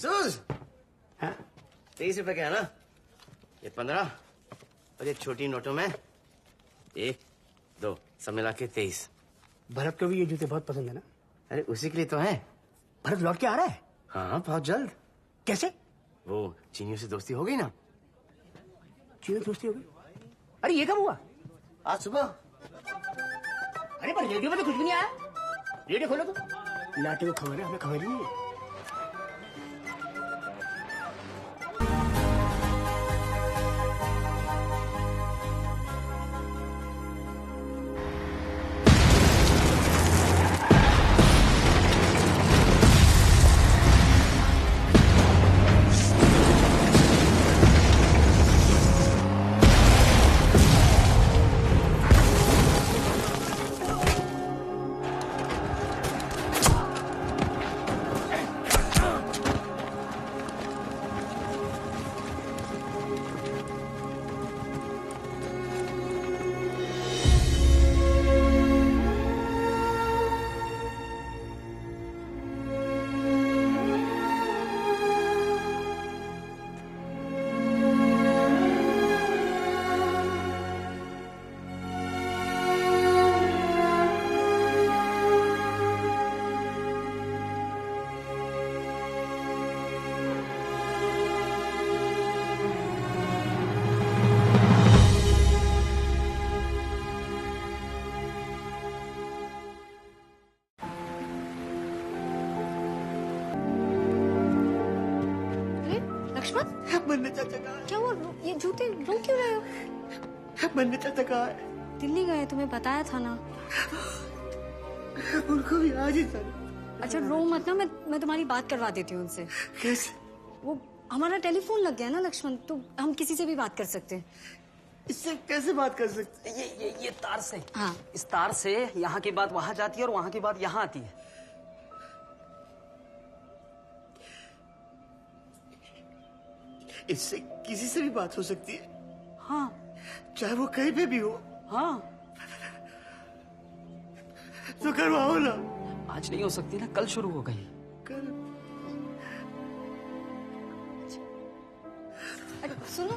सूज, 23 रुपए का है ना? ये 15 और ये छोटी नोटों में 1, 2 सब मिला के 23। भरत को भी ये जूते बहुत पसंद है ना? अरे उसी के लिए तो है। भरत लौट के आ रहा है? हाँ बहुत जल्द। कैसे? वो चीनियों से दोस्ती हो गई ना। चीनियों से दोस्ती हो गई? अरे ये कब हुआ? आज सुबह। अरे पर रेडियो में तो कुछ भी नहीं आया। रेडियो खोलो तो। लाटे को खबर है, हमें खबर ही नहीं है। मन्ने चाचा कहाँ है? क्या हुआ? ये जूते रो क्यों रहे हो? मन्ने चाचा कहाँ है? दिल्ली गए, तुम्हें बताया था ना। उनको भी आज ही सर। अच्छा रो मत ना, मैं तुम्हारी बात करवा देती हूँ उनसे। कैसे? वो हमारा टेलीफोन लग गया ना लक्ष्मण, तो हम किसी से भी बात कर सकते हैं। इससे कैसे बात कर सकते? ये तार से। हाँ, इस तार से यहाँ की बात वहाँ जाती है और वहाँ की बात यहाँ आती है। इससे किसी से भी बात हो सकती है? हाँ, चाहे वो कहीं पे भी हो। हाँ, तो करवाओ ना। आज नहीं हो सकती ना, कल शुरू हो गई। कल? सुनो,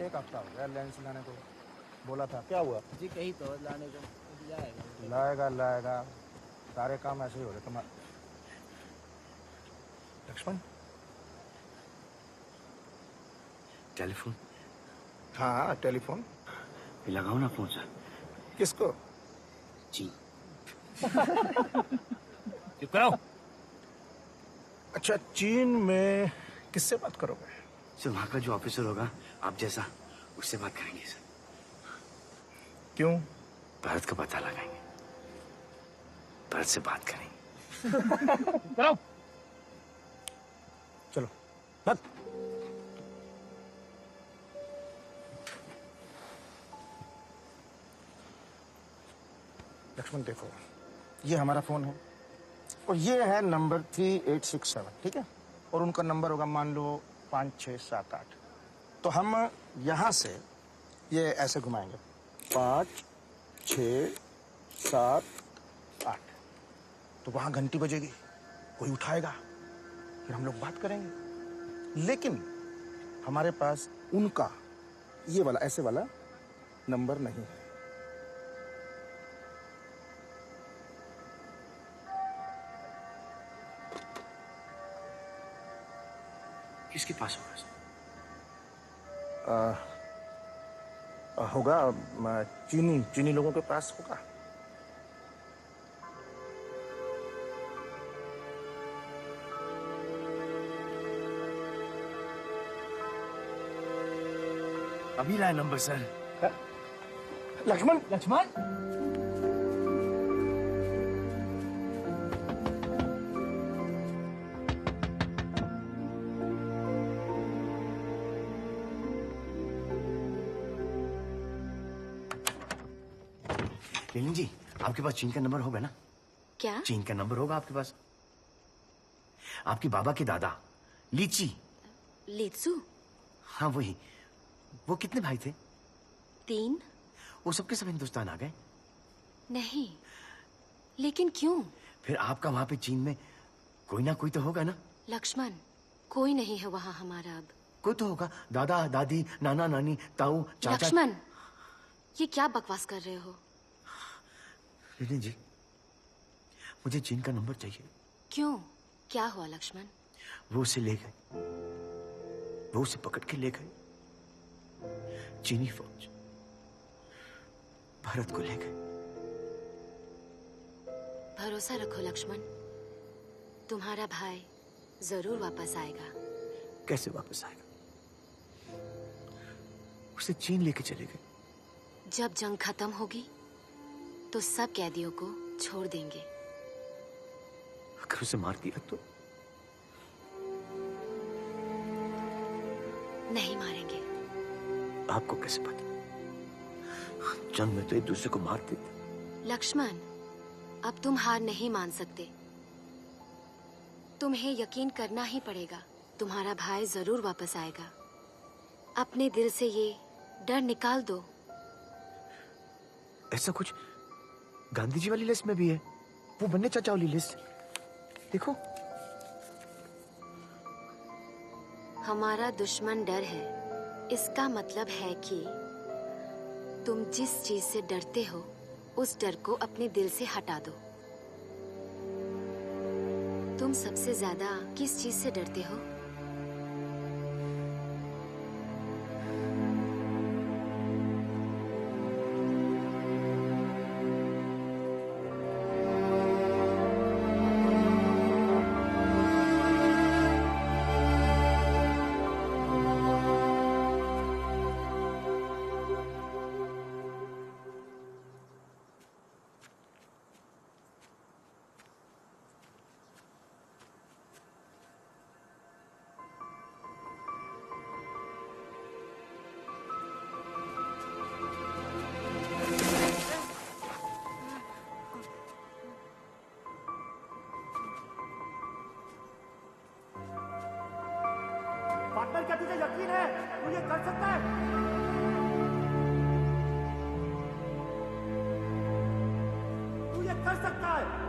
एक हफ्ता हो गया लेंस लाने को, बोला था। क्या हुआ? जी कहीं तो लाने को लाएगा सारे काम ऐसे ही हो रहे तुम्हारे। लक्ष्मण टेलीफोन? हाँ टेलीफोन लगाओ ना फोन सर। किसको? जी चुप करो। अच्छा, चीन में किससे बात करोगे? सर वहाँ का जो ऑफिसर होगा आप जैसा, उससे बात करेंगे सर। क्यों? भारत का पता लगाएंगे, भारत से बात करेंगे। चलो चलो बस। लक्ष्मण देखो, ये हमारा फोन है और ये है नंबर 3867, ठीक है? और उनका नंबर होगा मान लो 5678। तो हम यहां से ये ऐसे घुमाएंगे 5 6 7 8। तो वहां घंटी बजेगी, कोई उठाएगा, फिर हम लोग बात करेंगे। लेकिन हमारे पास उनका ये वाला ऐसे वाला नंबर नहीं है। किसके पास होगा सर? होगा चीनी लोगों के पास होगा। अभी लाया नंबर सर। लक्ष्मण लीलिन जी, आपके पास चीन का नंबर होगा ना? क्या? चीन का नंबर होगा आपके पास? आपके बाबा के दादा लीची। लीत्सु? हाँ वही। वो कितने भाई थे? 3। वो सबके सब हिंदुस्तान आ गए? नहीं, लेकिन क्यों? फिर आपका वहां पे चीन में कोई ना कोई तो होगा ना? लक्ष्मण, कोई नहीं है वहाँ हमारा अब। कोई तो होगा, दादा दादी नाना नानी ताऊ चाचा। लक्ष्मण, ये क्या बकवास कर रहे हो? लीलिन जी, मुझे चीन का नंबर चाहिए। क्यों? क्या हुआ लक्ष्मण? वो उसे ले गए, वो उसे पकड़ के ले गए। चीनी फौज भारत को ले गए। भरोसा रखो लक्ष्मण, तुम्हारा भाई जरूर वापस आएगा। कैसे वापस आएगा? उसे चीन लेके चले गए। जब जंग खत्म होगी तो सब कैदियों को छोड़ देंगे। अगर उसे मार दिया तो? नहीं मारेंगे। आपको कैसे पता? जंग में तो एक दूसरे को मार देते। लक्ष्मण, अब तुम हार नहीं मान सकते। तुम्हें यकीन करना ही पड़ेगा, तुम्हारा भाई जरूर वापस आएगा। अपने दिल से ये डर निकाल दो। ऐसा कुछ गांधी जी वाली लिस्ट में भी है, वो बन्ने चाचा वाली लिस्ट। देखो, हमारा दुश्मन डर है, इसका मतलब है कि तुम जिस चीज से डरते हो उस डर को अपने दिल से हटा दो। तुम सबसे ज्यादा किस चीज से डरते हो? पार्टनर, क्या तुझे यकीन है तू ये कर सकता है? तू ये कर सकता है।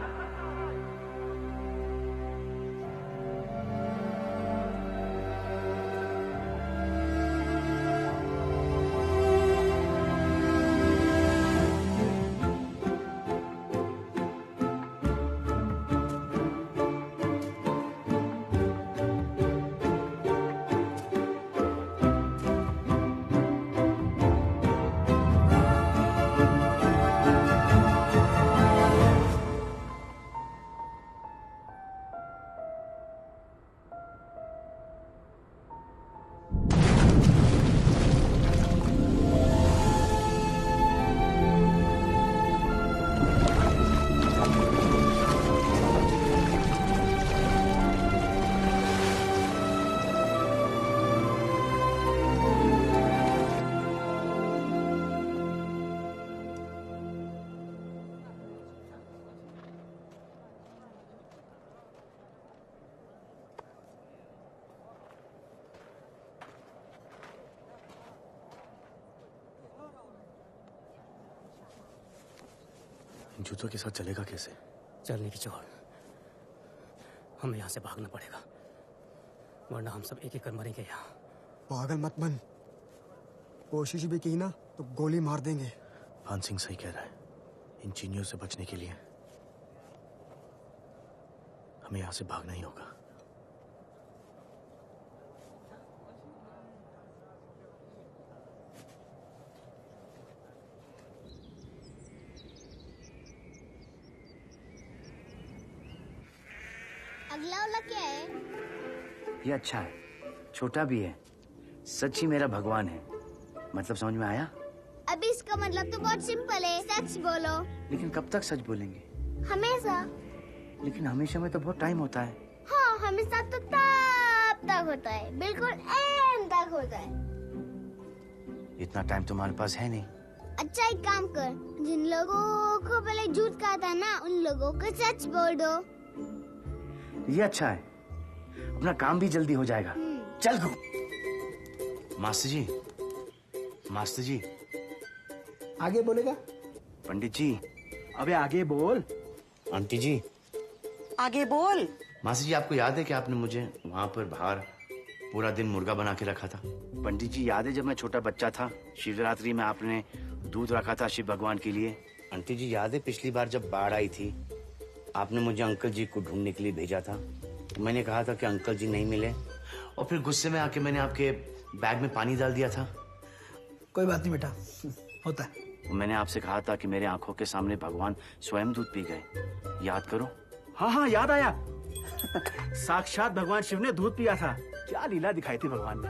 जूतों के साथ चलेगा कैसे? चलने की छोड़, हमें यहाँ से भागना पड़ेगा, वरना हम सब एक एक कर मरेंगे यहाँ। पागल मत बन, कोशिश भी की ना तो गोली मार देंगे। भान सिंह सही कह रहा है, इन चीनियों से बचने के लिए हमें यहाँ से भागना ही होगा। अगला वाला क्या है? ये अच्छा है, छोटा भी है, सच ही मेरा भगवान है। मतलब समझ में आया? अभी इसका मतलब तो बहुत सिंपल है, सच बोलो। लेकिन कब तक सच बोलेंगे? हमेशा। लेकिन हमेशा में तो बहुत टाइम होता है। हाँ, हमेशा तो तब तक होता है, बिल्कुल एंड तक होता है। इतना टाइम तुम्हारे पास है नहीं। अच्छा एक काम कर, जिन लोगों को पहले झूठ कहा था ना, उन लोगों को सच बोल दो। ये अच्छा है, अपना काम भी जल्दी हो जाएगा। चल गो। मास्टर जी, मास्टर जी। आगे बोलेगा? पंडित जी। अबे आगे बोल। आंटी जी। आगे बोल। मास्टर जी, आपको याद है कि आपने मुझे वहाँ पर बाहर पूरा दिन मुर्गा बना के रखा था? पंडित जी, याद है जब मैं छोटा बच्चा था, शिवरात्रि में आपने दूध रखा था शिव भगवान के लिए? आंटी जी, याद है पिछली बार जब बाढ़ आई थी, आपने मुझे अंकल जी को ढूंढने के लिए भेजा था? तो मैंने कहा था कि अंकल जी नहीं मिले, और फिर गुस्से में आके मैंने आपके बैग में पानी डाल दिया था। कोई बात नहीं बेटा, होता है। मैंने आपसे कहा था कि मेरे आंखों के सामने भगवान स्वयं दूध पी गए, याद करो। हाँ हाँ याद आया। साक्षात भगवान शिव ने दूध पिया था। क्या लीला दिखाई थी भगवान ने।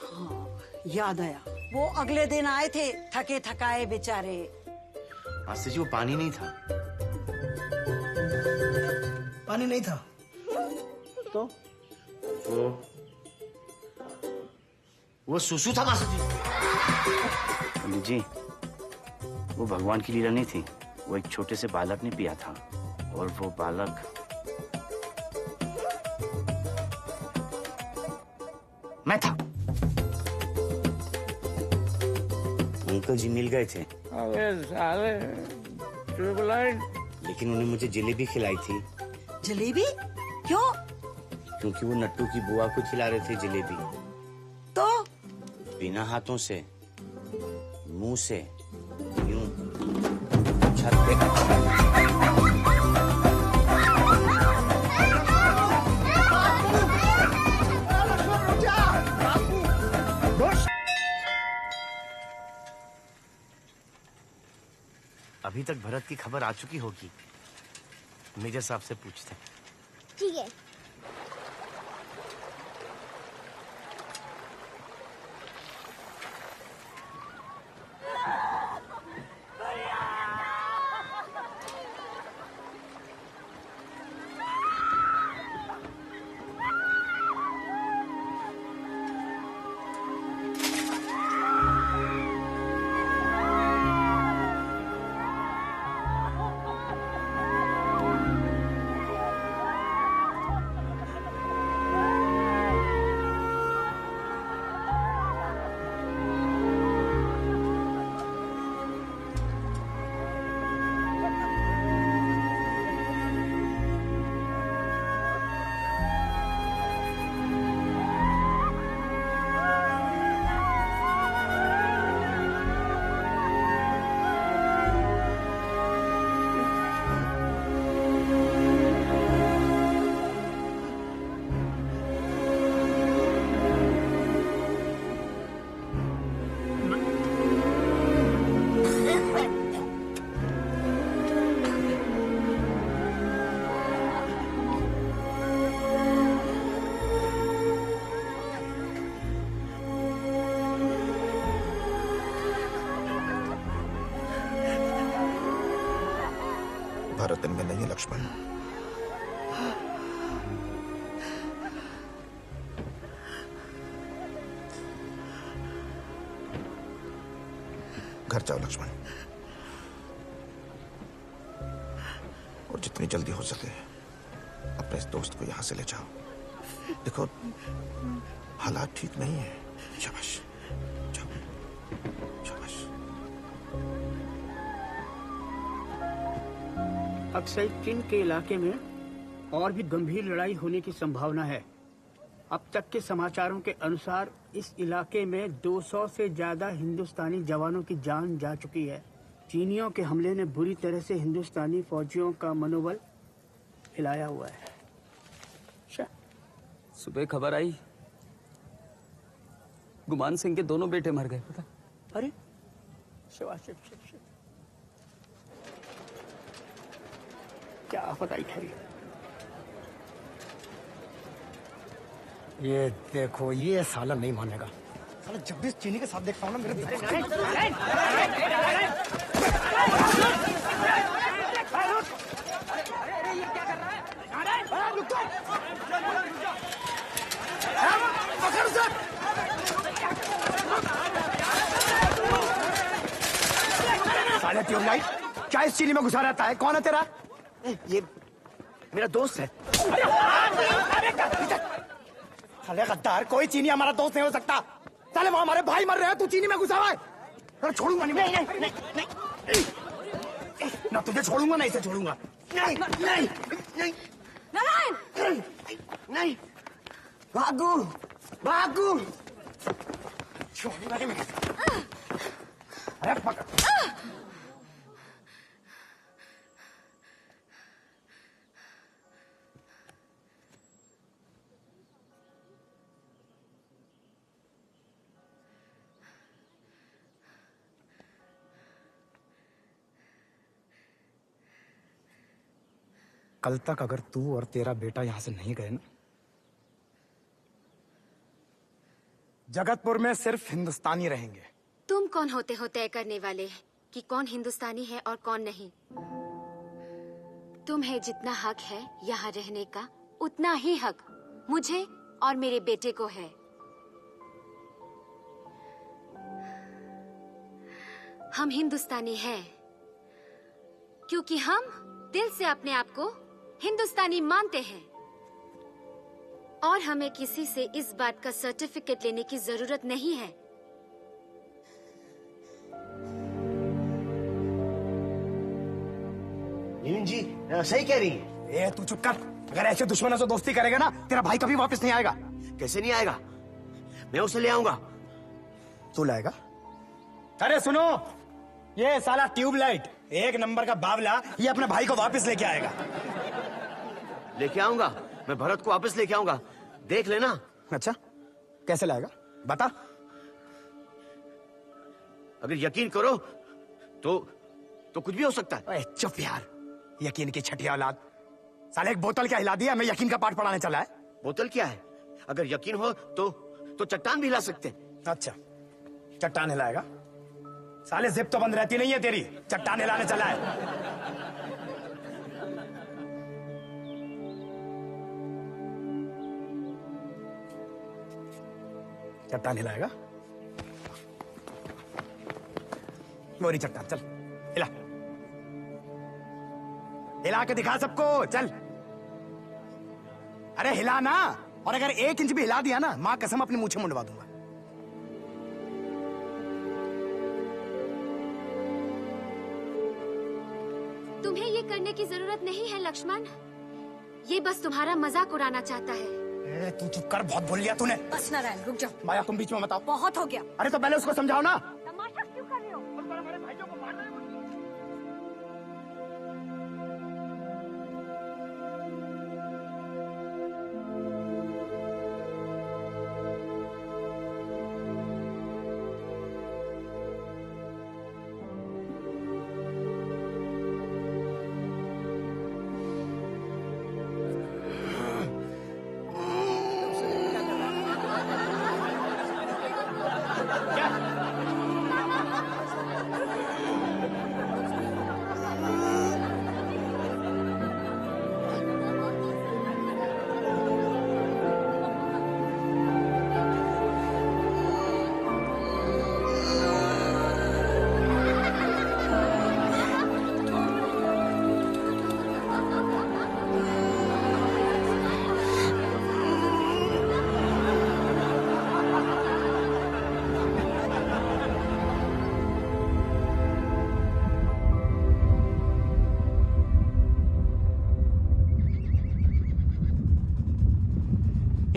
हाँ, याद आया। वो अगले दिन आए थे, थके थकाए बेचारे। मास्टर जी, वो पानी नहीं था। पानी नहीं था तो वो सुसु था मास्टर जी। पंडित जी, वो भगवान की लीला नहीं थी, वो एक छोटे से बालक ने पिया था, और वो बालक मैं था। अंकल जी मिल गए थे। अबे साले, लेकिन उन्हें मुझे जलेबी खिलाई थी। जलेबी? क्यों? क्योंकि वो नट्टू की बुआ को खिला रहे थे जलेबी। तो? बिना हाथों से, मुंह से, यूं छत पे। अभी तक भरत की खबर आ चुकी होगी, मेजर साहब से पूछते हैं। ठीक है। भारत में नहीं है लक्ष्मण। घर जाओ लक्ष्मण, और जितनी जल्दी हो सके अपने इस दोस्त को यहां से ले जाओ। देखो हालात ठीक नहीं है। शाबाश, जाओ शाबाश। अक्सर चीन के इलाके में और भी गंभीर लड़ाई होने की संभावना है। अब तक के समाचारों के अनुसार इस इलाके में 200 से ज्यादा हिंदुस्तानी जवानों की जान जा चुकी है। चीनियों के हमले ने बुरी तरह से हिंदुस्तानी फौजियों का मनोबल हिलाया हुआ है। सुबह खबर आई, गुमान सिंह के दोनों बेटे मर गए। पता? अरे शिवा शिव शिव शिव, क्या आफत आई खैरी। ये देखो, ये साला नहीं मानेगा। साला जब भी चीनी के साथ देखता हूँ ना मेरे साले ट्यूबलाइट क्या इस चीनी में घुसा रहता है? कौन है तेरा? ये मेरा दोस्त है। साले गद्दार, कोई चीनी हमारा दोस्त नहीं हो सकता। साले वो हमारे भाई मर रहे हैं, तू चीनी में घुसा हुआ है। छोड़ूंगा नहीं, नहीं, नहीं, नहीं, ना तुझे छोड़ूंगा ना इसे छोड़ूंगा। नहीं नहीं नहीं नारायण, नहीं, भागू भागू, छोड़ूंगा नहीं मैं। अरे पकड़। कल तक अगर तू और तेरा बेटा यहां से नहीं गए ना, जगतपुर में सिर्फ हिंदुस्तानी रहेंगे। तुम कौन होते हो तय करने वाले कि कौन हिंदुस्तानी है और कौन नहीं? तुम्हें जितना हक है यहाँ रहने का, उतना ही हक मुझे और मेरे बेटे को है। हम हिंदुस्तानी हैं क्योंकि हम दिल से अपने आप को हिंदुस्तानी मानते हैं और हमें किसी से इस बात का सर्टिफिकेट लेने की जरूरत नहीं है। नीम जी सही कह रही है। ए तू चुप कर। अगर ऐसे दुश्मनों से दोस्ती करेगा ना, तेरा भाई कभी वापस नहीं आएगा। कैसे नहीं आएगा? मैं उसे ले आऊंगा। तू लाएगा? अरे सुनो, ये साला ट्यूबलाइट एक नंबर का बावला, ये अपने भाई को वापस लेके आएगा। लेके आऊंगा, मैं भरत को वापस लेके आऊंगा, देख लेना। अच्छा, कैसे लाएगा बता? अगर यकीन करो तो कुछ भी हो सकता है। चुप यार, यकीन की छठी औलाद। साले एक बोतल क्या हिला दिया, मैं यकीन का पाठ पढ़ाने चला है। बोतल क्या है? अगर यकीन हो तो चट्टान भी हिला सकते हैं। अच्छा, चट्टान हिलाएगा? साले जिप तो बंद रहती नहीं है तेरी, चट्टान हिलाने चला है। चट्टान हिलाएगा? मोरी चट्टान, चल हिला, हिला के दिखा सबको, चल। अरे हिला ना, और अगर 1 इंच भी हिला दिया ना, मां कसम अपनी मूंछें मुंडवा दूंगा। तुम्हें ये करने की जरूरत नहीं है लक्ष्मण, ये बस तुम्हारा मजाक उड़ाना चाहता है। तू चुप कर, बहुत बोल लिया तूने। बस नारायण रुक जाओ। माया तुम बीच में बताओ। बहुत हो गया। अरे तो पहले उसको समझाओ ना। तमाशा क्यों कर रहे हो?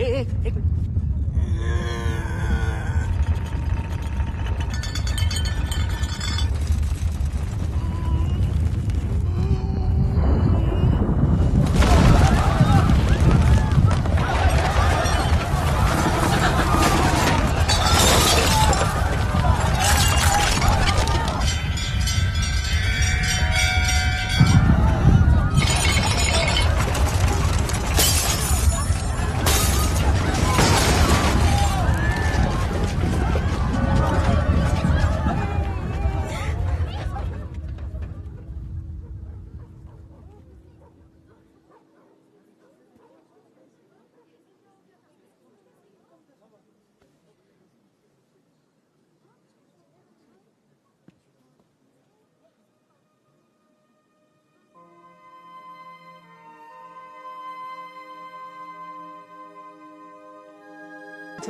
एक मिनट।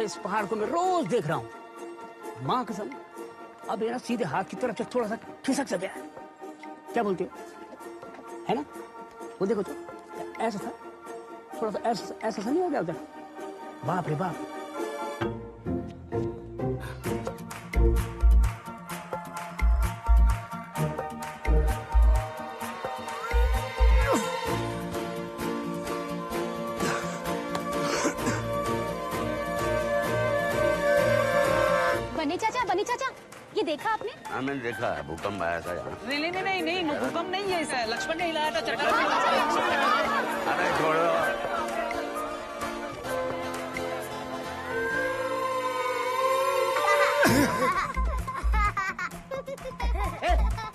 इस पहाड़ को मैं रोज देख रहा हूँ, माँ कसम। अब ये ना सीधे हाथ की तरफ से थोड़ा सा खिसक सा गया है। क्या बोलते हो, है ना? वो देखो तो ऐसा था, थोड़ा सा ऐसा नहीं हो गया उधर? बाप रे बाप। बनी चाचा, ये देखा आपने? हाँ मैंने देखा है, भूकंप आया था यहाँ। नहीं, भूकंप नहीं है, इसे लक्ष्मण ने हिलाया था चक्कर। अरे छोड़ो।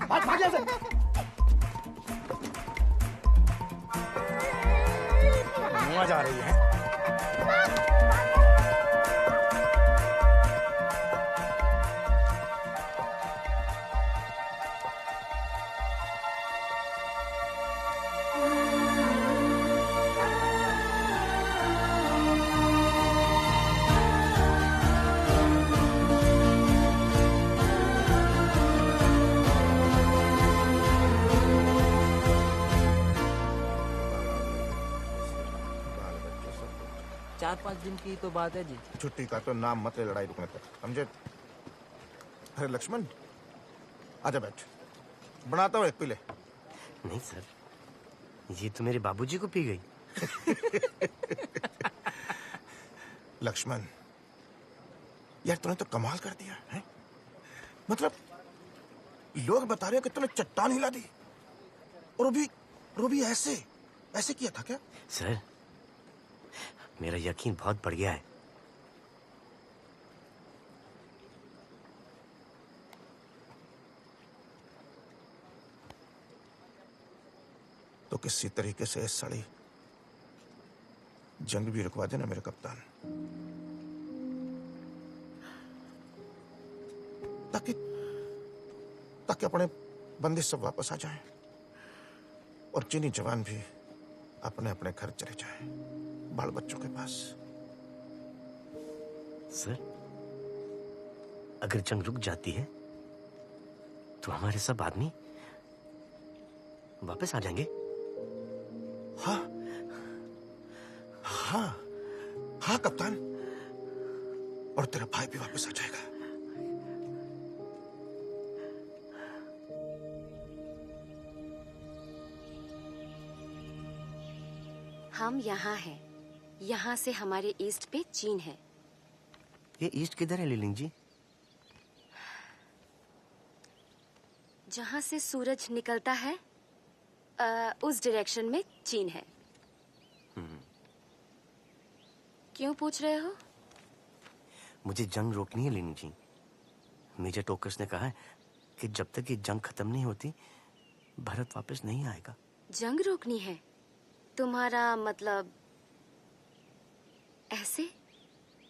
भाग जा। मुआ जा रही है। चार 5 दिन की तो बात है जी। छुट्टी का तो नाम मत ले लड़ाई रुकने तक, समझे? अरे लक्ष्मण, आजा बैठ, बनाता हूँ एक पी ले। नहीं सर, ये तो मेरे बाबूजी को पी गई। लक्ष्मण, यार तूने तो कमाल कर दिया है। मतलब लोग बता रहे हो कि तूने चट्टान हिला दी, और वो भी ऐसे किया था क्या? सर, मेरा यकीन बहुत बढ़ गया है। तो किसी तरीके से इस साड़ी जंग भी रुकवा देना मेरे कप्तान, ताकि अपने बंदे सब वापस आ जाएं और चीनी जवान भी अपने अपने घर चले जाएं, बाल बच्चों के पास। सर, अगर जंग रुक जाती है तो हमारे सब आदमी वापस आ जाएंगे। हाँ कप्तान, और तेरा भाई भी वापस आ जाएगा। हम यहाँ हैं। यहाँ से हमारे ईस्ट पे चीन है। ये ईस्ट किधर है लीलिंग जी? जहाँ से सूरज निकलता है उस डायरेक्शन में चीन है। क्यों पूछ रहे हो? मुझे जंग रोकनी है लीलिंग जी। मेजर टोकस ने कहा है कि जब तक ये जंग खत्म नहीं होती भारत वापस नहीं आएगा। जंग रोकनी है? तुम्हारा मतलब ऐसे?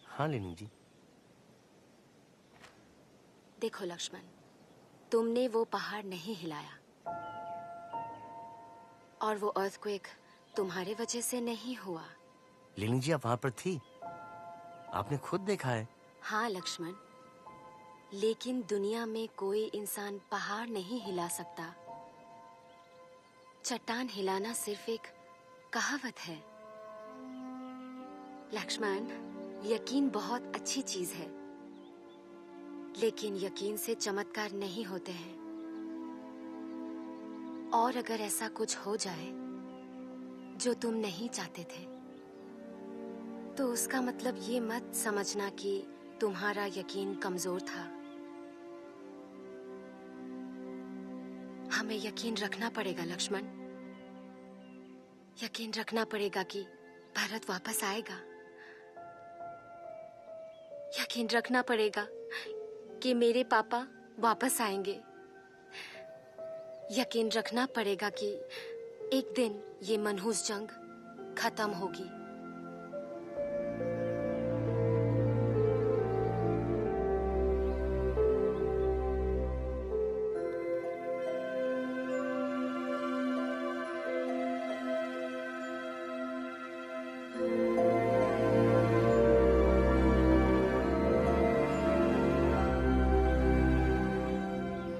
हाँ लीलिंग जी। देखो लक्ष्मण, तुमने वो पहाड़ नहीं हिलाया, और वो अर्थक्वेक तुम्हारे वजह से नहीं हुआ। लीलिंग जी, आप वहां पर थी, आपने खुद देखा है। हाँ लक्ष्मण, लेकिन दुनिया में कोई इंसान पहाड़ नहीं हिला सकता। चट्टान हिलाना सिर्फ एक कहावत है। लक्ष्मण, यकीन बहुत अच्छी चीज है, लेकिन यकीन से चमत्कार नहीं होते हैं। और अगर ऐसा कुछ हो जाए जो तुम नहीं चाहते थे, तो उसका मतलब ये मत समझना कि तुम्हारा यकीन कमजोर था। हमें यकीन रखना पड़ेगा लक्ष्मण, यकीन रखना पड़ेगा कि भारत वापस आएगा। यकीन रखना पड़ेगा कि मेरे पापा वापस आएंगे। यकीन रखना पड़ेगा कि एक दिन ये मनहूस जंग खत्म होगी।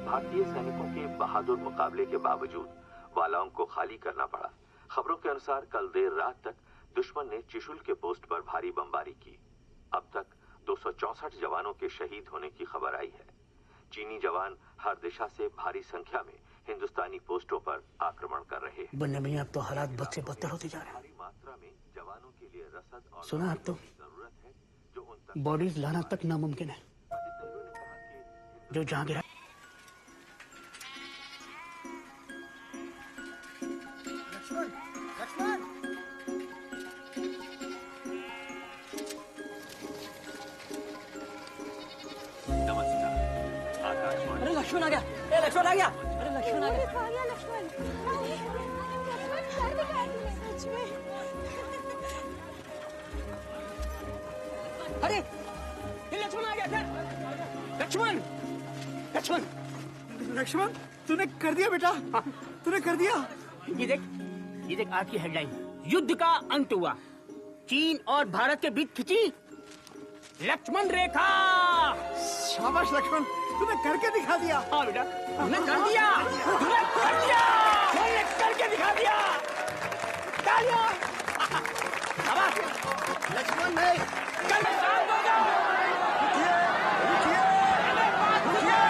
भारतीय सैनिकों के बहादुर मुकाबले के बावजूद वालांग को खाली करना पड़ा। खबरों के अनुसार कल देर रात तक दुश्मन ने चिशुल के पोस्ट पर भारी बमबारी की। अब तक 264 जवानों के शहीद होने की खबर आई है। चीनी जवान हर दिशा से भारी संख्या में हिंदुस्तानी पोस्टों पर आक्रमण कर रहे हैं। बनने में अब तो हालात बद से बदतर होते जा रहे हैं। भारी मात्रा में जवानों के लिए रसद और सुना अब तो जरूरत है जो उन तक बॉडीज लाना तक नामुमकिन है। जो जहाँ गिरा अरे लक्ष्मण आ गया, ए लक्ष्मण आ गया, अरे लक्ष्मण आ गया, लक्ष्मण अरे ये लक्ष्मण आ गया क्या? लक्ष्मण, लक्ष्मण, लक्ष्मण, तूने कर दिया बेटा, तूने कर दिया। ये देख आज की हेडलाइन, युद्ध का अंत हुआ, चीन और भारत के बीच खिंची लक्ष्मण रेखा। शाबाश लक्ष्मण, तूने करके दिखा दिया। हाँ बेटा, तूने कर दिया, तूने कर दिया, तूने करके दिखा दिया। तालियां। शाबाश लक्ष्मण भाई, कल शाम हो गया।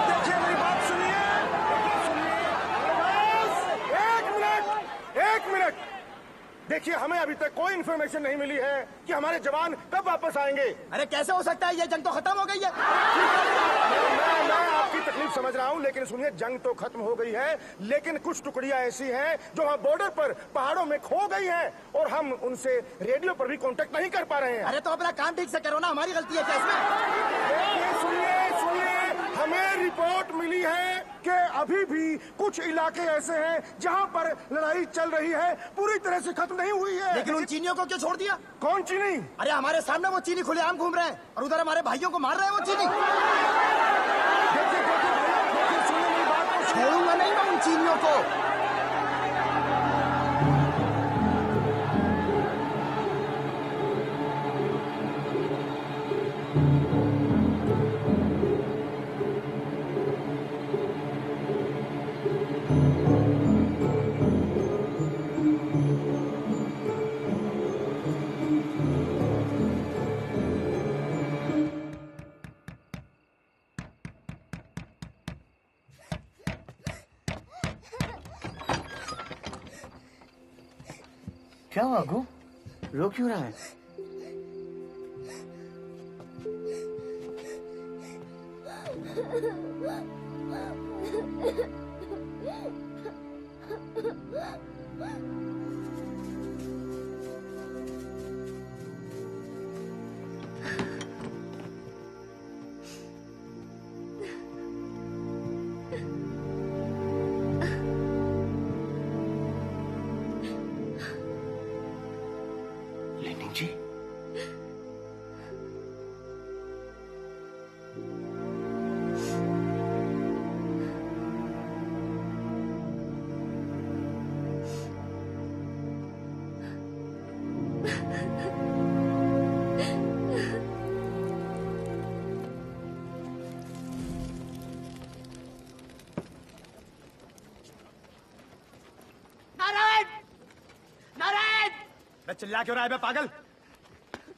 देखिए मेरी बात सुनिए। एक मिनट। देखिए हमें अभी तक कोई इन्फॉर्मेशन नहीं मिली है कि हमारे जवान कब वापस आएंगे। अरे कैसे हो सकता है, ये जंग तो खत्म हो गई है। मैं आपकी तकलीफ समझ रहा हूँ, लेकिन सुनिए, जंग तो खत्म हो गई है, लेकिन कुछ टुकड़ियां ऐसी हैं जो वहाँ बॉर्डर पर पहाड़ों में खो गई हैं और हम उनसे रेडियो पर भी कांटेक्ट नहीं कर पा रहे हैं। अरे तो अपना काम ठीक से करो ना, हमारी गलती है क्या इसमें? सुनिए, हमें रिपोर्ट मिली है कि अभी भी कुछ इलाके ऐसे हैं जहाँ पर लड़ाई चल रही है, पूरी तरह से खत्म नहीं हुई है। लेकिन उन चीनियों को क्यों छोड़ दिया? कौन चीनी? अरे हमारे सामने वो चीनी खुलेआम घूम रहे हैं और उधर हमारे भाइयों को मार रहे हैं वो चीनी। छोड़ूंगा नहीं मैं उन चीनियों को। क्या हुआ गो, रो क्यों रहा है? जी चिल्ला क्यों रहा है बे पागल?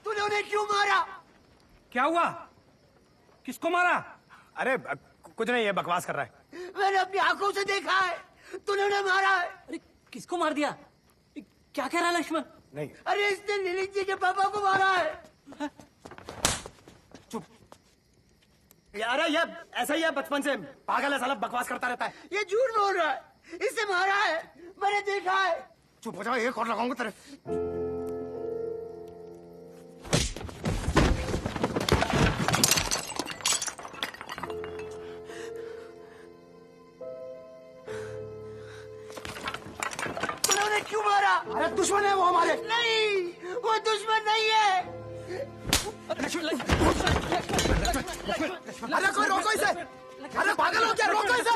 तू तूने उन्हें क्यों मारा? क्या हुआ? किसको मारा? अरे कुछ नहीं, ये बकवास कर रहा है। मैंने अपनी आंखों से देखा है, तूने उन्हें मारा है। अरे किसको मार दिया? क्या कह रहा है लक्ष्मण? नहीं, अरे इसने ललित जी के पापा को मारा है। चुप यार, ये ऐसा ही है, बचपन से पागल है साला, बकवास करता रहता है। ये झूठ बोल रहा है, इससे मारा है, मैंने देखा है। चुप हो जाओ, एक और लगाऊंगा तेरे। तूने उन्हें क्यों मारा? अरे दुश्मन है वो हमारे। नहीं, वो दुश्मन नहीं है। अरे कोई रोको इसे! अरे पागल हो क्या? रोको इसे!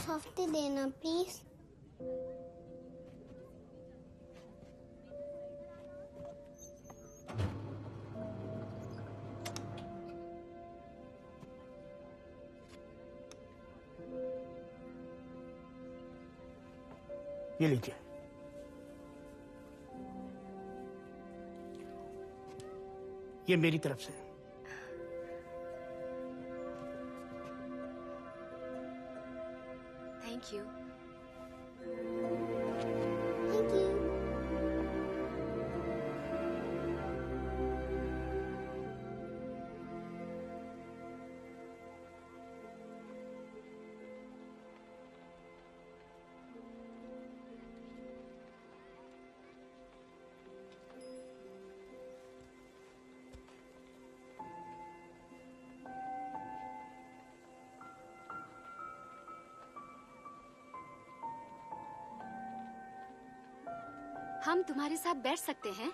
सॉफ्टी देना प्लीज। ये लीजिए। ये मेरी तरफ से। Thank you. Thank you. हम तुम्हारे साथ बैठ सकते हैं?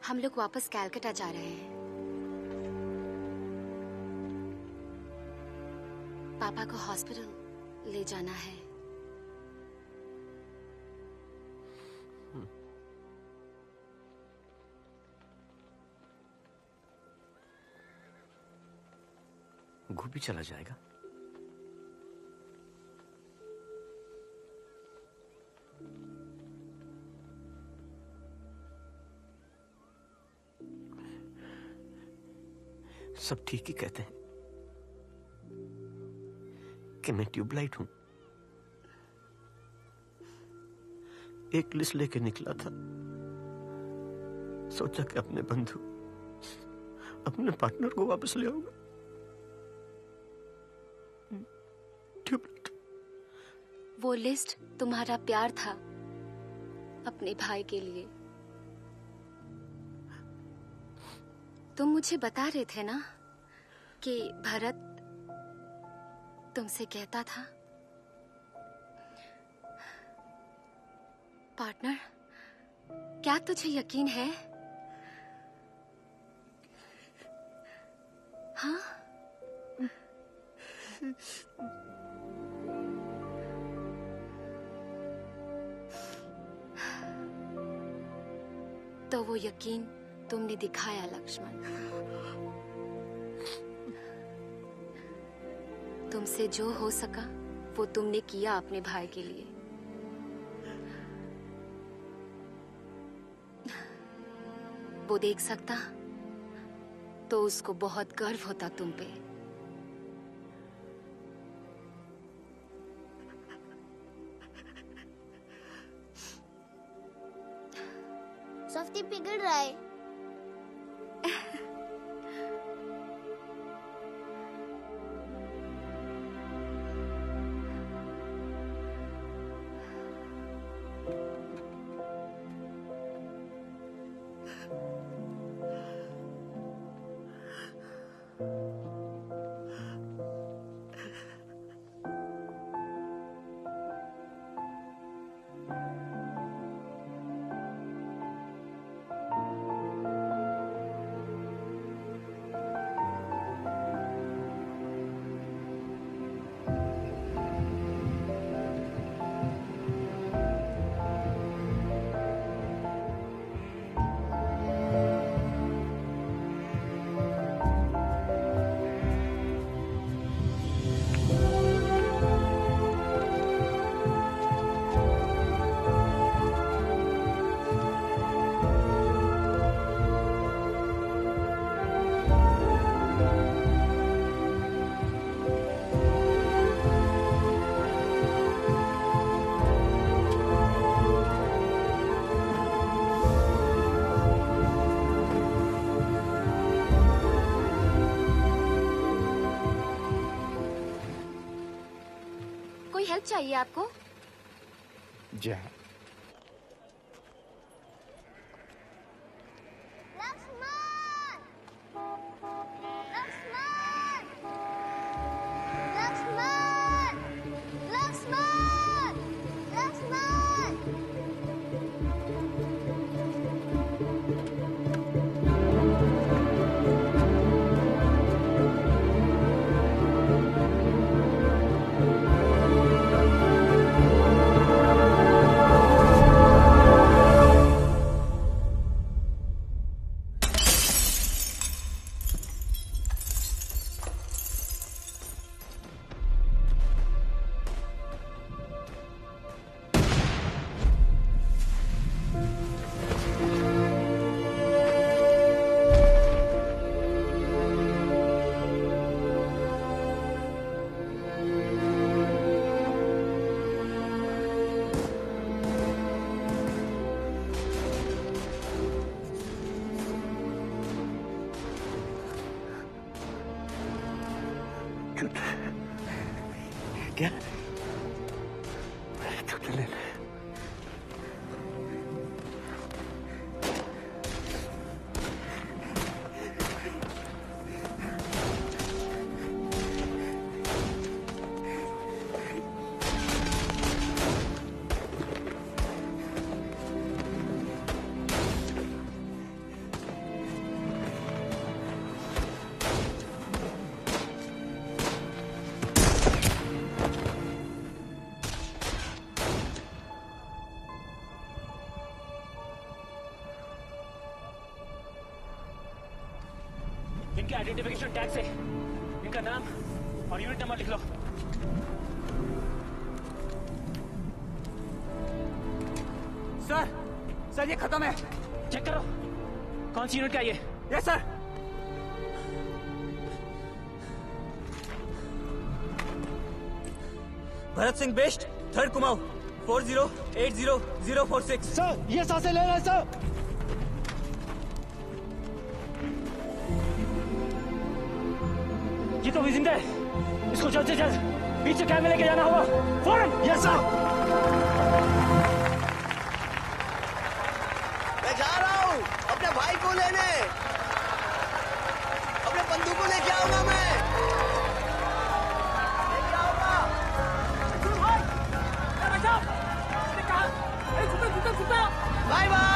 हम लोग वापस कैलकाटा जा रहे हैं। पापा को हॉस्पिटल ले जाना है। गोभी चला जाएगा। सब ठीक ही कहते हैं कि मैं ट्यूबलाइट हूं। एक लिस्ट लेके निकला था, सोचा कि अपने बंधु, अपने पार्टनर को वापस ले आऊंगा। ट्यूबलाइट। वो लिस्ट तुम्हारा प्यार था अपने भाई के लिए। तुम मुझे बता रहे थे ना कि भरत तुमसे कहता था, पार्टनर, क्या तुझे यकीन है? हाँ? तो वो यकीन तुमने दिखाया लक्ष्मण। तुमसे जो हो सका वो तुमने किया अपने भाई के लिए। वो देख सकता तो उसको बहुत गर्व होता तुम पे। सॉफ्टी पिघल रहा है। हेल्प चाहिए आपको? जी हाँ। क्या? छुट्टी ले ले। इनके आइडेंटिफिकेशन टैग से इनका नाम और यूनिट नंबर लिख लो। सर ये खत्म है। चेक करो कौन सी यूनिट का ये। Yes sir. Bharat Singh best, 3rd Kumaon, 40800046। Sir ये सांसें ले रहे हैं सर। ये तो भी जिंदा है, इसको जल्द से जल्द पीछे कैब में लेके जाना होगा फौरन। Yes sir. मैं जा रहा हूँ अपने भाई को लेने, अपने बंधु को लेके आऊंगा मैं। Bye bye.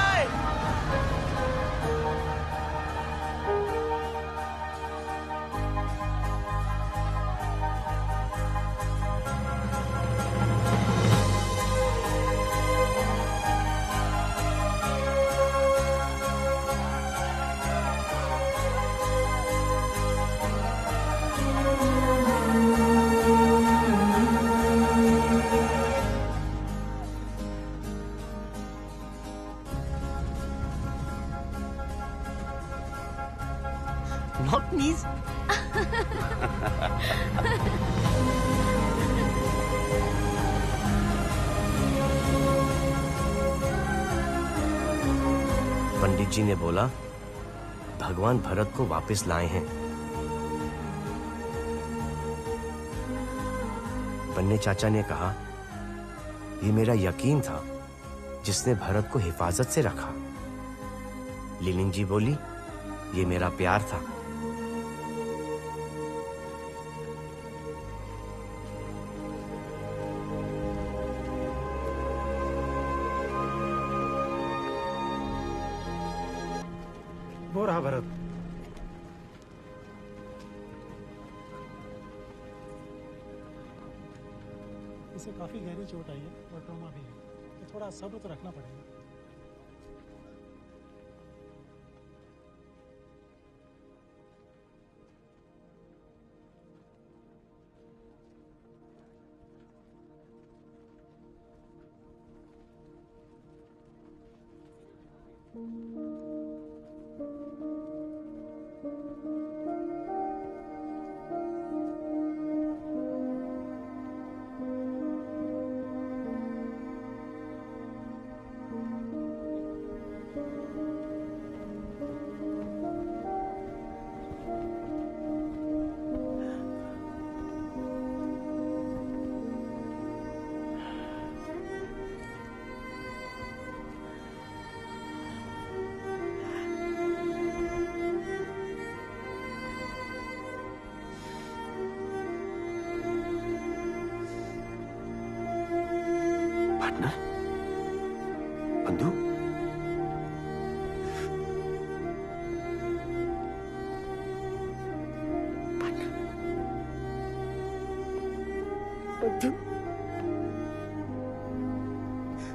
Not knees. Pandit ji ने बोला भगवान भरत को वापस लाए हैं। बन्ने चाचा ने कहा ये मेरा यकीन था जिसने भरत को हिफाजत से रखा। लिलिंग जी बोली ये मेरा प्यार था। वो रहा भरत। इसे काफी गहरी चोट आई है और ट्रॉमा भी है, तो थोड़ा सब्र तो रखना पड़ेगा।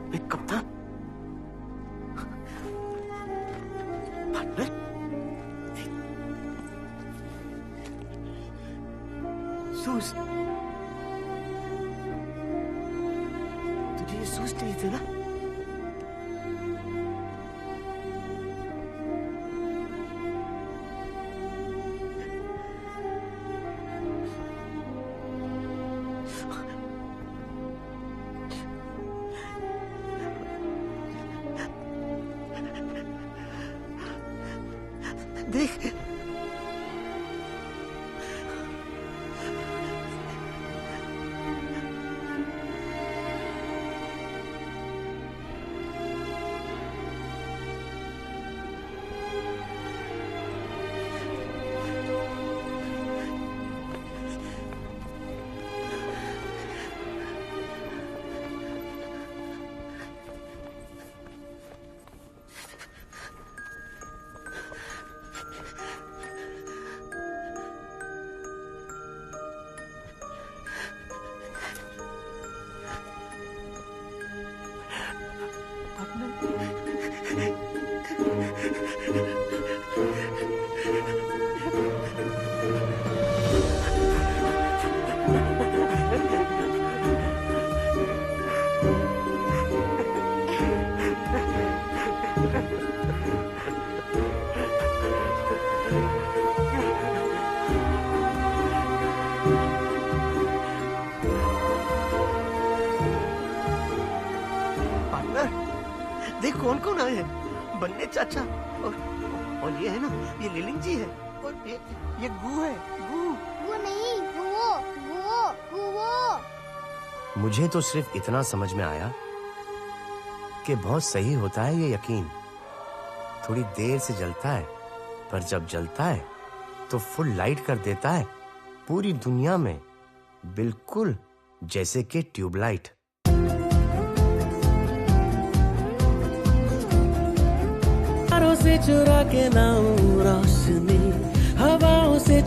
मैं कप्तान पार्टनर सूज तुझे ये सूज चाहिए थे ना? देख देख कौन कौन आए हैं। बन्ने चाचा और ये है ना, ये लिलिंग जी है और ये गू है। गू नहीं, गुवो। मुझे तो सिर्फ इतना समझ में आया कि बहुत सही होता है ये यकीन। थोड़ी देर से जलता है, पर जब जलता है तो फुल लाइट कर देता है पूरी दुनिया में, बिल्कुल जैसे कि ट्यूबलाइट। से चुरा के लाऊं रोशनी, हवाओं से